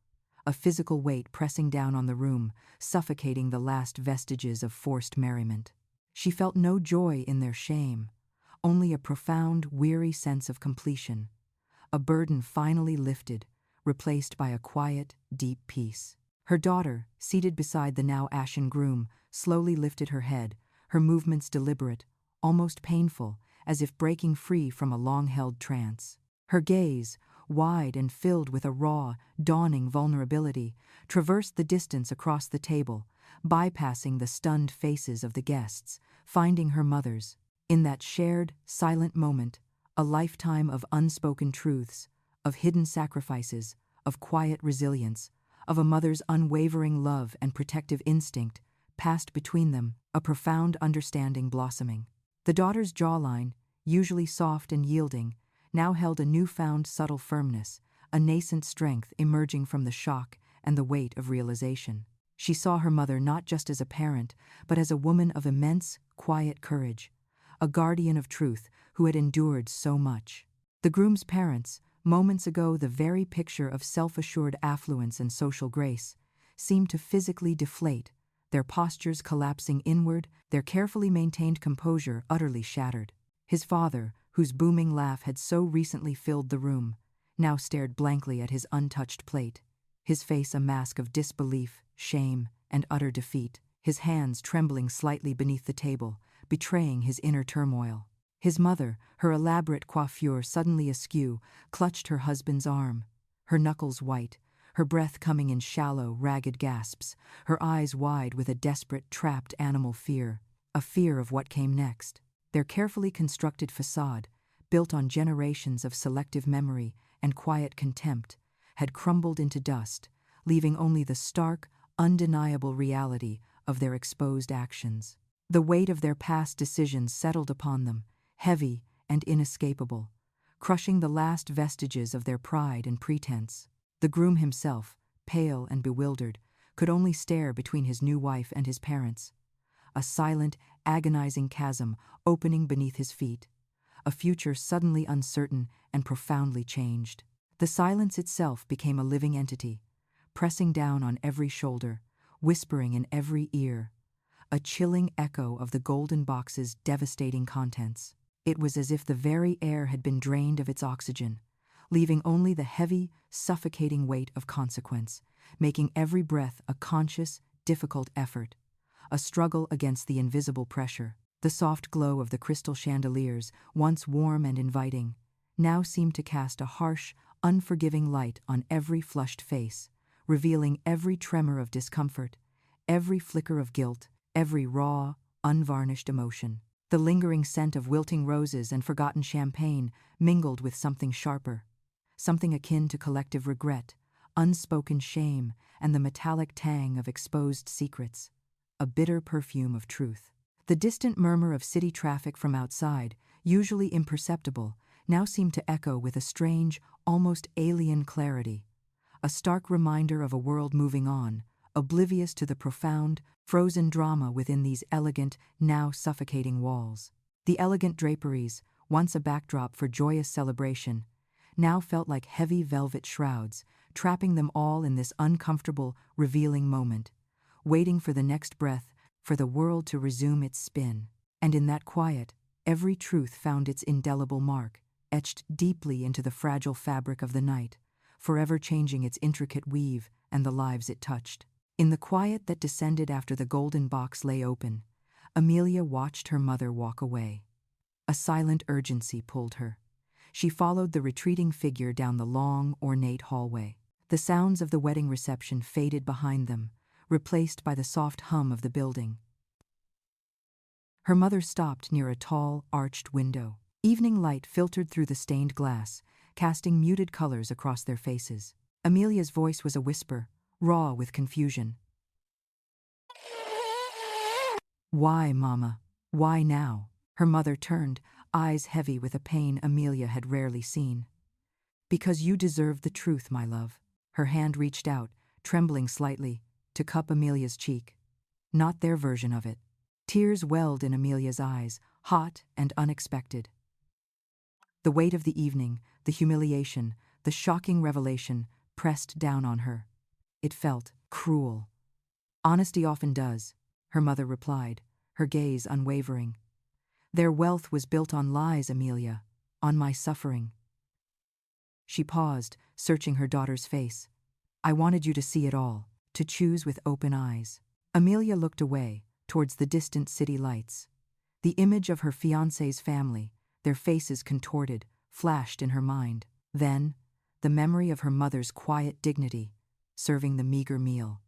a physical weight pressing down on the room, suffocating the last vestiges of forced merriment. She felt no joy in their shame, only a profound, weary sense of completion, a burden finally lifted, replaced by a quiet, deep peace. Her daughter, seated beside the now ashen groom, slowly lifted her head, her movements deliberate, almost painful, as if breaking free from a long-held trance. Her gaze, wide and filled with a raw, dawning vulnerability, traversed the distance across the table, bypassing the stunned faces of the guests, finding her mother's. In that shared, silent moment, a lifetime of unspoken truths, of hidden sacrifices, of quiet resilience, of a mother's unwavering love and protective instinct, passed between them, a profound understanding blossoming. The daughter's jawline, usually soft and yielding, now held a newfound subtle firmness, a nascent strength emerging from the shock and the weight of realization. She saw her mother not just as a parent, but as a woman of immense, quiet courage, a guardian of truth who had endured so much. The groom's parents, moments ago the very picture of self-assured affluence and social grace, seemed to physically deflate, their postures collapsing inward, their carefully maintained composure utterly shattered. His father, whose booming laugh had so recently filled the room, now stared blankly at his untouched plate, his face a mask of disbelief, shame, and utter defeat, his hands trembling slightly beneath the table, betraying his inner turmoil. His mother, her elaborate coiffure suddenly askew, clutched her husband's arm, her knuckles white, her breath coming in shallow, ragged gasps, her eyes wide with a desperate, trapped animal fear, a fear of what came next. Their carefully constructed facade, built on generations of selective memory and quiet contempt, had crumbled into dust, leaving only the stark, undeniable reality of their exposed actions. The weight of their past decisions settled upon them, heavy and inescapable, crushing the last vestiges of their pride and pretense. The groom himself, pale and bewildered, could only stare between his new wife and his parents. A silent, agonizing chasm opening beneath his feet, a future suddenly uncertain and profoundly changed. The silence itself became a living entity, pressing down on every shoulder, whispering in every ear, a chilling echo of the golden box's devastating contents. It was as if the very air had been drained of its oxygen, leaving only the heavy, suffocating weight of consequence, making every breath a conscious, difficult effort, a struggle against the invisible pressure. The soft glow of the crystal chandeliers, once warm and inviting, now seemed to cast a harsh, unforgiving light on every flushed face, revealing every tremor of discomfort, every flicker of guilt, every raw, unvarnished emotion. The lingering scent of wilting roses and forgotten champagne mingled with something sharper, something akin to collective regret, unspoken shame, and the metallic tang of exposed secrets, a bitter perfume of truth. The distant murmur of city traffic from outside, usually imperceptible, now seemed to echo with a strange, almost alien clarity, a stark reminder of a world moving on, oblivious to the profound, frozen drama within these elegant, now suffocating walls. The elegant draperies, once a backdrop for joyous celebration, now felt like heavy velvet shrouds, trapping them all in this uncomfortable, revealing moment, waiting for the next breath, for the world to resume its spin. And in that quiet, every truth found its indelible mark, etched deeply into the fragile fabric of the night, forever changing its intricate weave and the lives it touched. In the quiet that descended after the golden box lay open, Amelia watched her mother walk away. A silent urgency pulled her. She followed the retreating figure down the long, ornate hallway. The sounds of the wedding reception faded behind them, replaced by the soft hum of the building. Her mother stopped near a tall, arched window. Evening light filtered through the stained glass, casting muted colors across their faces. Amelia's voice was a whisper, raw with confusion. "Why, Mama? Why now?" Her mother turned, eyes heavy with a pain Amelia had rarely seen. "Because you deserve the truth, my love." Her hand reached out, trembling slightly, to cup Amelia's cheek. Not their version of it. Tears welled in Amelia's eyes, hot and unexpected. The weight of the evening, the humiliation, the shocking revelation pressed down on her. It felt cruel. "Honesty often does," her mother replied, her gaze unwavering. "Their wealth was built on lies, Amelia, on my suffering." She paused, searching her daughter's face. "I wanted you to see it all, to choose with open eyes." Amelia looked away, towards the distant city lights. The image of her fiancé's family, their faces contorted, flashed in her mind. Then, the memory of her mother's quiet dignity, serving the meager meal.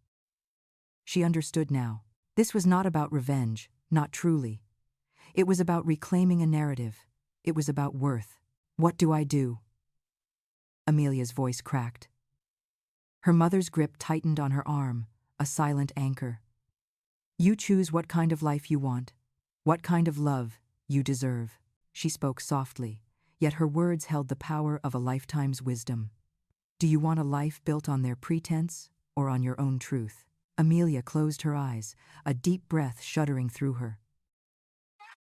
She understood now. This was not about revenge, not truly. It was about reclaiming a narrative. It was about worth. "What do I do?" Amelia's voice cracked. Her mother's grip tightened on her arm, a silent anchor. "You choose what kind of life you want, what kind of love you deserve." She spoke softly, yet her words held the power of a lifetime's wisdom. "Do you want a life built on their pretense or on your own truth?" Amelia closed her eyes, a deep breath shuddering through her.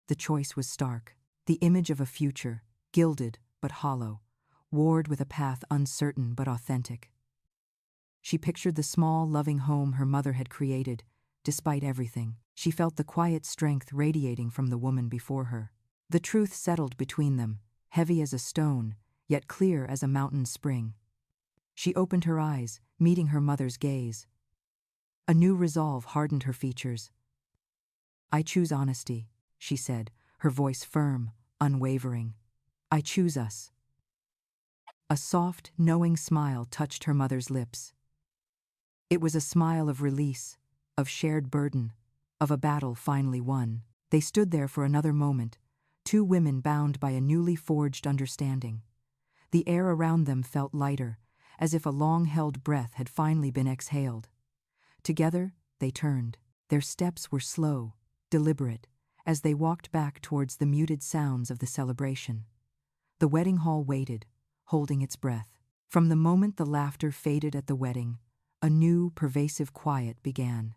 The choice was stark. The image of a future, gilded but hollow, warred with a path uncertain but authentic. She pictured the small, loving home her mother had created, despite everything. She felt the quiet strength radiating from the woman before her. The truth settled between them, heavy as a stone, yet clear as a mountain spring. She opened her eyes, meeting her mother's gaze. A new resolve hardened her features. "I choose honesty," she said, her voice firm, unwavering. "I choose us." A soft, knowing smile touched her mother's lips. It was a smile of release, of shared burden, of a battle finally won. They stood there for another moment, two women bound by a newly forged understanding. The air around them felt lighter, as if a long-held breath had finally been exhaled. Together, they turned. Their steps were slow, deliberate, as they walked back towards the muted sounds of the celebration. The wedding hall waited, holding its breath. From the moment the laughter faded at the wedding, a new, pervasive quiet began.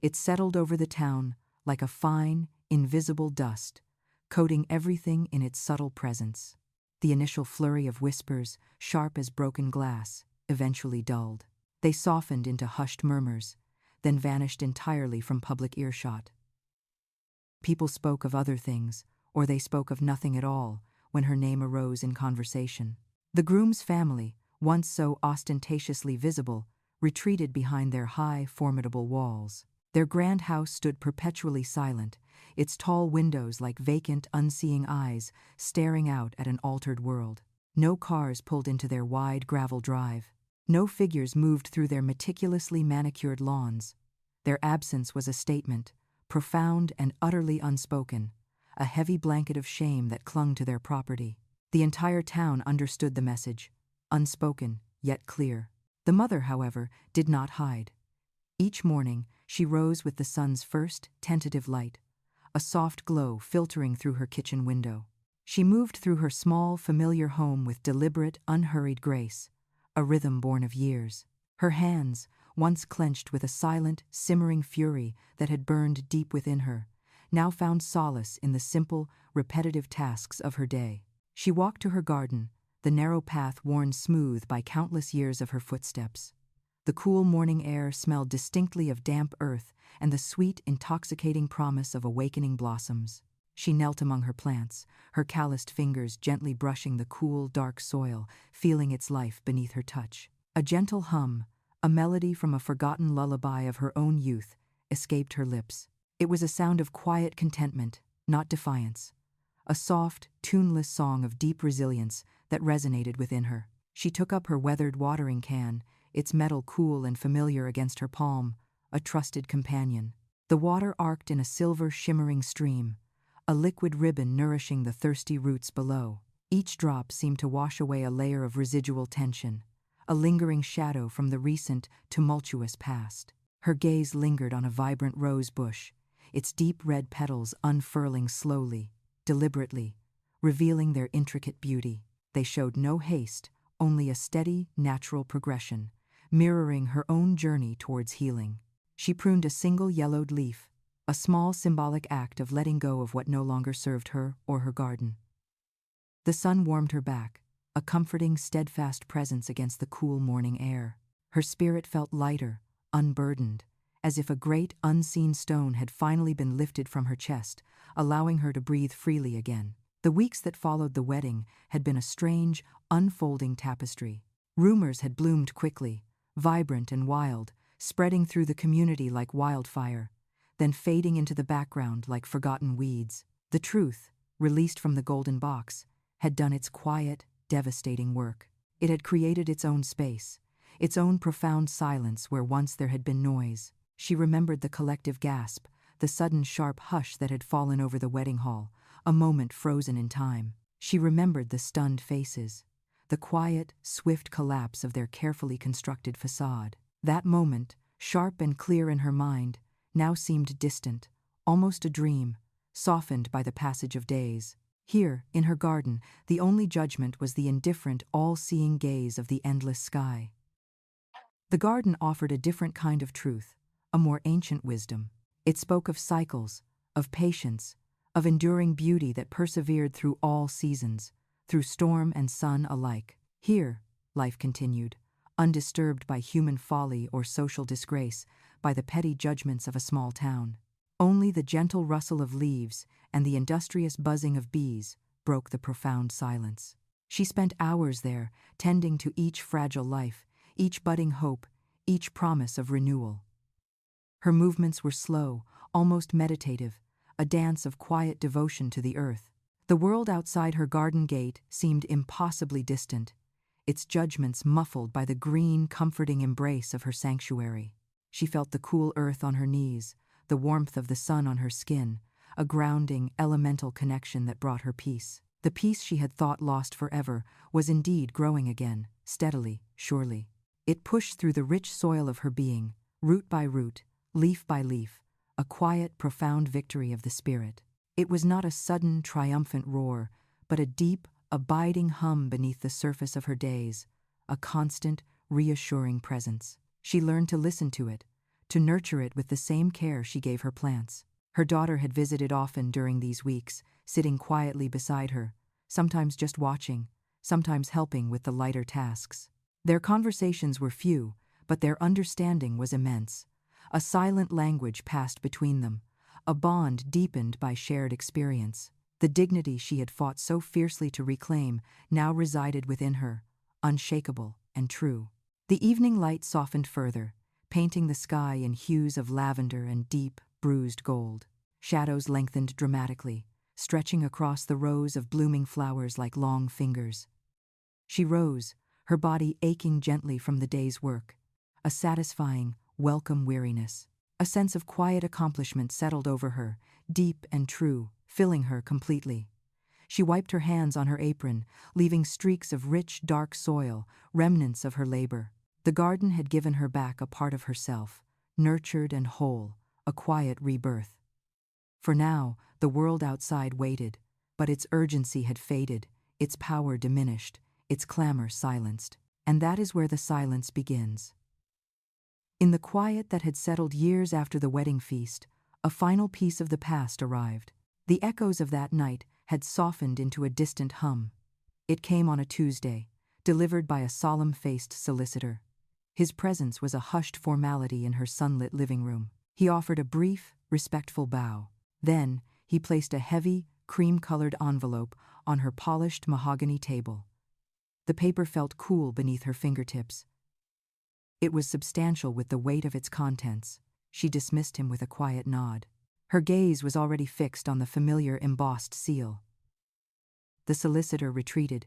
It settled over the town like a fine, invisible dust, coating everything in its subtle presence. The initial flurry of whispers, sharp as broken glass, eventually dulled. They softened into hushed murmurs, then vanished entirely from public earshot. People spoke of other things, or they spoke of nothing at all, when her name arose in conversation. The groom's family, once so ostentatiously visible, retreated behind their high, formidable walls. Their grand house stood perpetually silent, its tall windows like vacant, unseeing eyes staring out at an altered world. No cars pulled into their wide gravel drive. No figures moved through their meticulously manicured lawns. Their absence was a statement, profound and utterly unspoken, a heavy blanket of shame that clung to their property. The entire town understood the message, unspoken, yet clear. The mother, however, did not hide. Each morning, she rose with the sun's first, tentative light, a soft glow filtering through her kitchen window. She moved through her small, familiar home with deliberate, unhurried grace, a rhythm born of years. Her hands, once clenched with a silent, simmering fury that had burned deep within her, now found solace in the simple, repetitive tasks of her day. She walked to her garden, the narrow path worn smooth by countless years of her footsteps. The cool morning air smelled distinctly of damp earth and the sweet, intoxicating promise of awakening blossoms. She knelt among her plants, her calloused fingers gently brushing the cool, dark soil, feeling its life beneath her touch. A gentle hum, a melody from a forgotten lullaby of her own youth, escaped her lips. It was a sound of quiet contentment, not defiance. A soft, tuneless song of deep resilience that resonated within her. She took up her weathered watering can, its metal cool and familiar against her palm, a trusted companion. The water arced in a silver shimmering stream, a liquid ribbon nourishing the thirsty roots below. Each drop seemed to wash away a layer of residual tension, a lingering shadow from the recent, tumultuous past. Her gaze lingered on a vibrant rose bush, its deep red petals unfurling slowly, deliberately, revealing their intricate beauty. They showed no haste, only a steady, natural progression, mirroring her own journey towards healing. She pruned a single yellowed leaf, a small symbolic act of letting go of what no longer served her or her garden. The sun warmed her back, a comforting, steadfast presence against the cool morning air. Her spirit felt lighter, unburdened, as if a great, unseen stone had finally been lifted from her chest, allowing her to breathe freely again. The weeks that followed the wedding had been a strange, unfolding tapestry. Rumors had bloomed quickly, vibrant and wild, spreading through the community like wildfire, then fading into the background like forgotten weeds. The truth, released from the golden box, had done its quiet, devastating work. It had created its own space, its own profound silence where once there had been noise. She remembered the collective gasp, the sudden sharp hush that had fallen over the wedding hall, a moment frozen in time. She remembered the stunned faces, the quiet, swift collapse of their carefully constructed facade. That moment, sharp and clear in her mind, now seemed distant, almost a dream, softened by the passage of days. Here, in her garden, the only judgment was the indifferent, all-seeing gaze of the endless sky. The garden offered a different kind of truth, a more ancient wisdom. It spoke of cycles, of patience, of enduring beauty that persevered through all seasons, through storm and sun alike. Here, life continued, undisturbed by human folly or social disgrace, by the petty judgments of a small town. Only the gentle rustle of leaves and the industrious buzzing of bees broke the profound silence. She spent hours there, tending to each fragile life, each budding hope, each promise of renewal. Her movements were slow, almost meditative, a dance of quiet devotion to the earth. The world outside her garden gate seemed impossibly distant, its judgments muffled by the green, comforting embrace of her sanctuary. She felt the cool earth on her knees, the warmth of the sun on her skin, a grounding, elemental connection that brought her peace. The peace she had thought lost forever was indeed growing again, steadily, surely. It pushed through the rich soil of her being, root by root, leaf by leaf, a quiet, profound victory of the spirit. It was not a sudden, triumphant roar, but a deep, abiding hum beneath the surface of her days, a constant, reassuring presence. She learned to listen to it, to nurture it with the same care she gave her plants. Her daughter had visited often during these weeks, sitting quietly beside her, sometimes just watching, sometimes helping with the lighter tasks. Their conversations were few, but their understanding was immense. A silent language passed between them, a bond deepened by shared experience. The dignity she had fought so fiercely to reclaim now resided within her, unshakable and true. The evening light softened further, painting the sky in hues of lavender and deep, bruised gold. Shadows lengthened dramatically, stretching across the rows of blooming flowers like long fingers. She rose, her body aching gently from the day's work. A satisfying, welcome weariness. A sense of quiet accomplishment settled over her, deep and true, filling her completely. She wiped her hands on her apron, leaving streaks of rich, dark soil, remnants of her labor. The garden had given her back a part of herself, nurtured and whole, a quiet rebirth. For now, the world outside waited, but its urgency had faded, its power diminished, its clamor silenced. And that is where the silence begins. In the quiet that had settled years after the wedding feast, a final piece of the past arrived. The echoes of that night had softened into a distant hum. It came on a Tuesday, delivered by a solemn-faced solicitor. His presence was a hushed formality in her sunlit living room. He offered a brief, respectful bow. Then, he placed a heavy, cream-colored envelope on her polished mahogany table. The paper felt cool beneath her fingertips. It was substantial with the weight of its contents. She dismissed him with a quiet nod. Her gaze was already fixed on the familiar embossed seal. The solicitor retreated,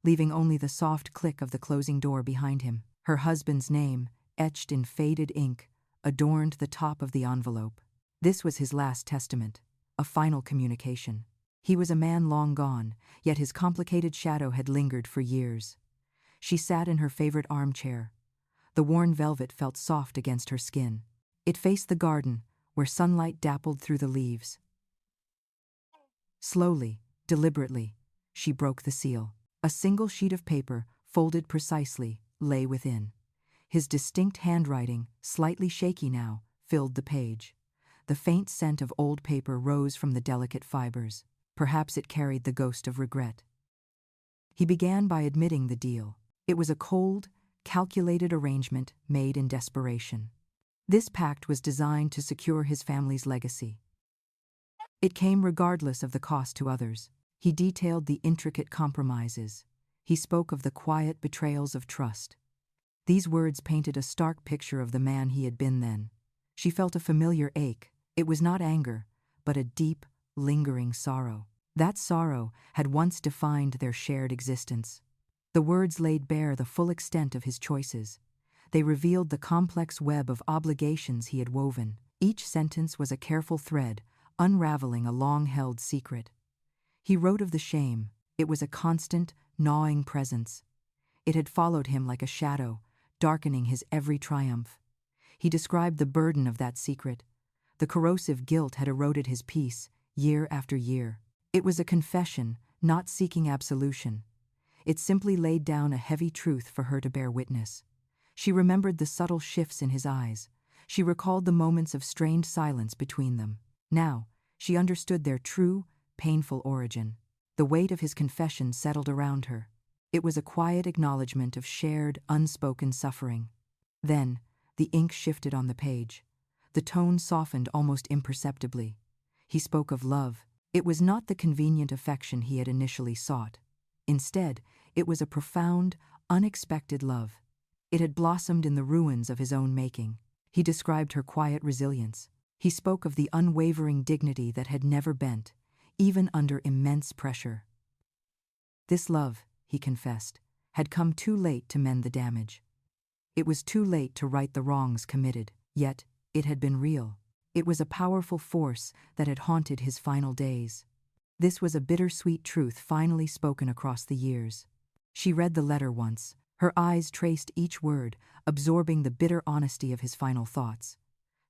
leaving only the soft click of the closing door behind him. Her husband's name, etched in faded ink, adorned the top of the envelope. This was his last testament, a final communication. He was a man long gone, yet his complicated shadow had lingered for years. She sat in her favorite armchair. The worn velvet felt soft against her skin. It faced the garden, where sunlight dappled through the leaves. Slowly, deliberately, she broke the seal. A single sheet of paper, folded precisely, lay within. His distinct handwriting, slightly shaky now, filled the page. The faint scent of old paper rose from the delicate fibers. Perhaps it carried the ghost of regret. He began by admitting the deal. It was a cold, calculated arrangement made in desperation. This pact was designed to secure his family's legacy. It came regardless of the cost to others. He detailed the intricate compromises. He spoke of the quiet betrayals of trust. These words painted a stark picture of the man he had been then. She felt a familiar ache. It was not anger, but a deep, lingering sorrow. That sorrow had once defined their shared existence. The words laid bare the full extent of his choices. They revealed the complex web of obligations he had woven. Each sentence was a careful thread, unraveling a long-held secret. He wrote of the shame. It was a constant, gnawing presence. It had followed him like a shadow, darkening his every triumph. He described the burden of that secret. The corrosive guilt had eroded his peace, year after year. It was a confession, not seeking absolution. It simply laid down a heavy truth for her to bear witness. She remembered the subtle shifts in his eyes. She recalled the moments of strained silence between them. Now, she understood their true, painful origin. The weight of his confession settled around her. It was a quiet acknowledgement of shared, unspoken suffering. Then, the ink shifted on the page. The tone softened almost imperceptibly. He spoke of love. It was not the convenient affection he had initially sought. Instead, it was a profound, unexpected love. It had blossomed in the ruins of his own making. He described her quiet resilience. He spoke of the unwavering dignity that had never bent, even under immense pressure. This love, he confessed, had come too late to mend the damage. It was too late to right the wrongs committed, yet it had been real. It was a powerful force that had haunted his final days. This was a bittersweet truth finally spoken across the years. She read the letter once. Her eyes traced each word, absorbing the bitter honesty of his final thoughts.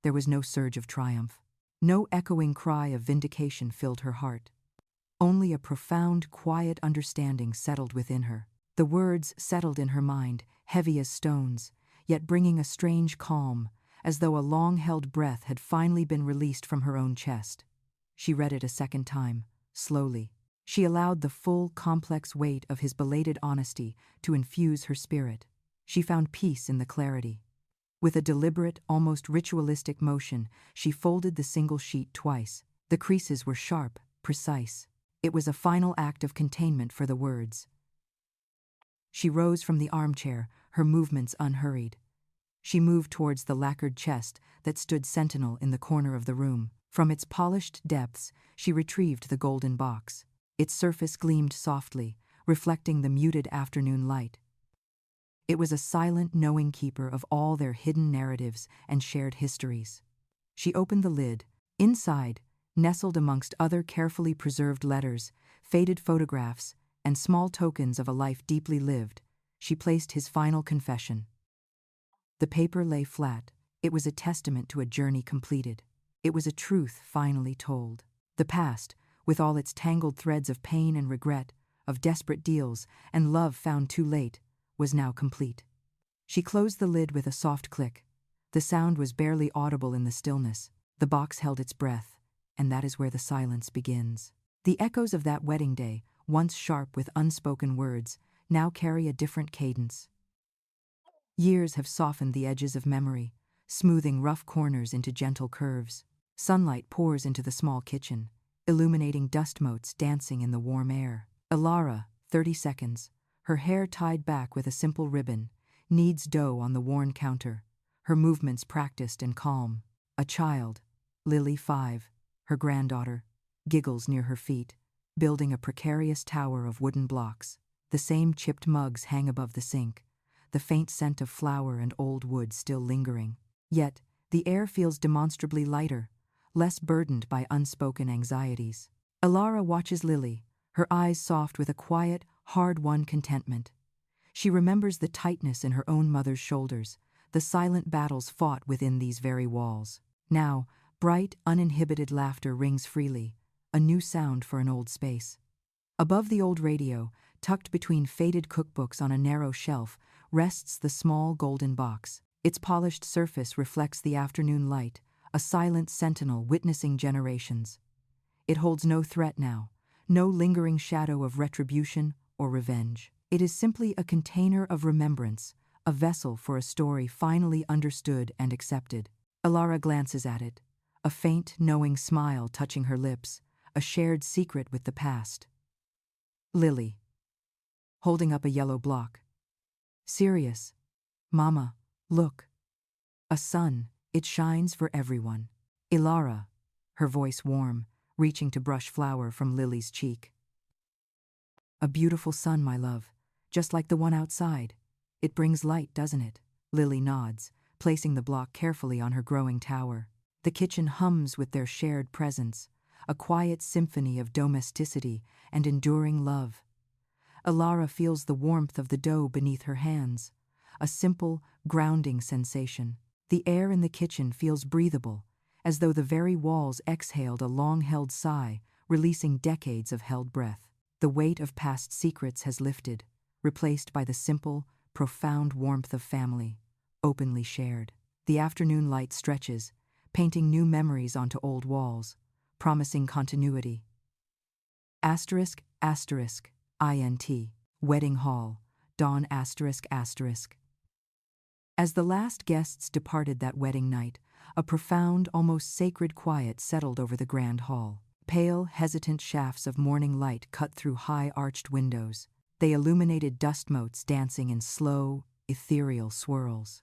There was no surge of triumph. No echoing cry of vindication filled her heart. Only a profound, quiet understanding settled within her. The words settled in her mind, heavy as stones, yet bringing a strange calm, as though a long-held breath had finally been released from her own chest. She read it a second time, slowly. She allowed the full, complex weight of his belated honesty to infuse her spirit. She found peace in the clarity. With a deliberate, almost ritualistic motion, she folded the single sheet twice. The creases were sharp, precise. It was a final act of containment for the words. She rose from the armchair, her movements unhurried. She moved towards the lacquered chest that stood sentinel in the corner of the room. From its polished depths, she retrieved the golden box. Its surface gleamed softly, reflecting the muted afternoon light. It was a silent, knowing keeper of all their hidden narratives and shared histories. She opened the lid. Inside, nestled amongst other carefully preserved letters, faded photographs, and small tokens of a life deeply lived, she placed his final confession. The paper lay flat. It was a testament to a journey completed. It was a truth finally told. The past, with all its tangled threads of pain and regret, of desperate deals and love found too late, was now complete. She closed the lid with a soft click. The sound was barely audible in the stillness. The box held its breath, and that is where the silence begins. The echoes of that wedding day, once sharp with unspoken words, now carry a different cadence. Years have softened the edges of memory, smoothing rough corners into gentle curves. Sunlight pours into the small kitchen, illuminating dust motes dancing in the warm air. Ilara, 30 seconds, her hair tied back with a simple ribbon, kneads dough on the worn counter, her movements practiced and calm. A child, Lily 5, her granddaughter, giggles near her feet, building a precarious tower of wooden blocks. The same chipped mugs hang above the sink, the faint scent of flour and old wood still lingering. Yet, the air feels demonstrably lighter, less burdened by unspoken anxieties. Ilara watches Lily, her eyes soft with a quiet, hard-won contentment. She remembers the tightness in her own mother's shoulders, the silent battles fought within these very walls. Now, bright, uninhibited laughter rings freely, a new sound for an old space. Above the old radio, tucked between faded cookbooks on a narrow shelf, rests the small golden box. Its polished surface reflects the afternoon light, a silent sentinel witnessing generations. It holds no threat now, no lingering shadow of retribution or revenge. It is simply a container of remembrance, a vessel for a story finally understood and accepted. Ilara glances at it, a faint, knowing smile touching her lips, a shared secret with the past. Lily, holding up a yellow block. Serious. Mama, look. A sun, it shines for everyone. Ilara, her voice warm, reaching to brush flour from Lily's cheek. A beautiful sun, my love, just like the one outside. It brings light, doesn't it? Lily nods, placing the block carefully on her growing tower. The kitchen hums with their shared presence, a quiet symphony of domesticity and enduring love. Ilara feels the warmth of the dough beneath her hands, a simple, grounding sensation. The air in the kitchen feels breathable, as though the very walls exhaled a long-held sigh, releasing decades of held breath. The weight of past secrets has lifted, replaced by the simple, profound warmth of family, openly shared. The afternoon light stretches, painting new memories onto old walls, promising continuity. Asterisk, asterisk, INT, Wedding Hall, dawn asterisk asterisk. As the last guests departed that wedding night, A profound, almost sacred quiet settled over the grand hall. Pale, hesitant shafts of morning light cut through high-arched windows. They illuminated dust motes dancing in slow, ethereal swirls.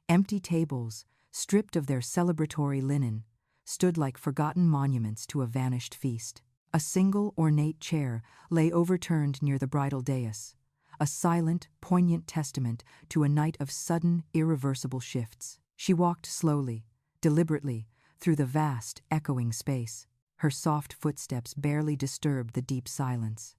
Empty tables, stripped of their celebratory linen, stood like forgotten monuments to a vanished feast. A single ornate chair lay overturned near the bridal dais, a silent, poignant testament to a night of sudden, irreversible shifts. She walked slowly, deliberately, through the vast, echoing space. Her soft footsteps barely disturbed the deep silence.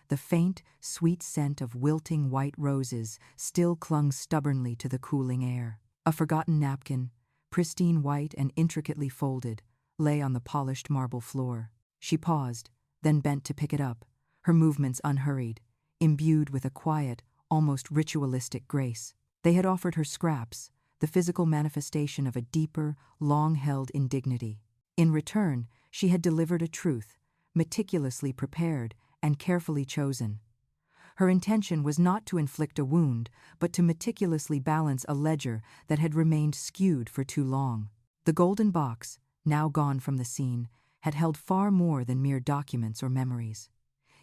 The faint, sweet scent of wilting white roses still clung stubbornly to the cooling air. A forgotten napkin, pristine white and intricately folded, lay on the polished marble floor. She paused, then bent to pick it up, her movements unhurried, imbued with a quiet, almost ritualistic grace. They had offered her scraps, the physical manifestation of a deeper, long-held indignity. In return, she had delivered a truth, meticulously prepared and carefully chosen. Her intention was not to inflict a wound, but to meticulously balance a ledger that had remained skewed for too long. The golden box, now gone from the scene, had held far more than mere documents or memories.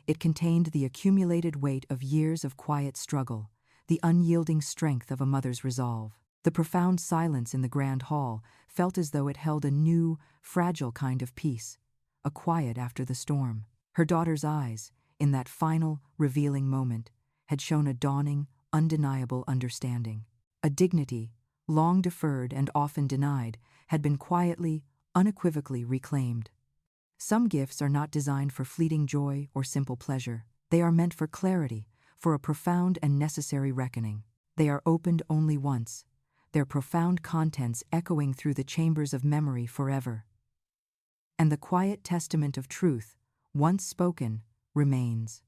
It contained the accumulated weight of years of quiet struggle, the unyielding strength of a mother's resolve. The profound silence in the grand hall felt as though it held a new, fragile kind of peace, a quiet after the storm. Her daughter's eyes, in that final, revealing moment, had shown a dawning, undeniable understanding. A dignity, long deferred and often denied, had been quietly, unequivocally reclaimed. Some gifts are not designed for fleeting joy or simple pleasure. They are meant for clarity, for a profound and necessary reckoning. They are opened only once, their profound contents echoing through the chambers of memory forever. And the quiet testament of truth, once spoken, remains.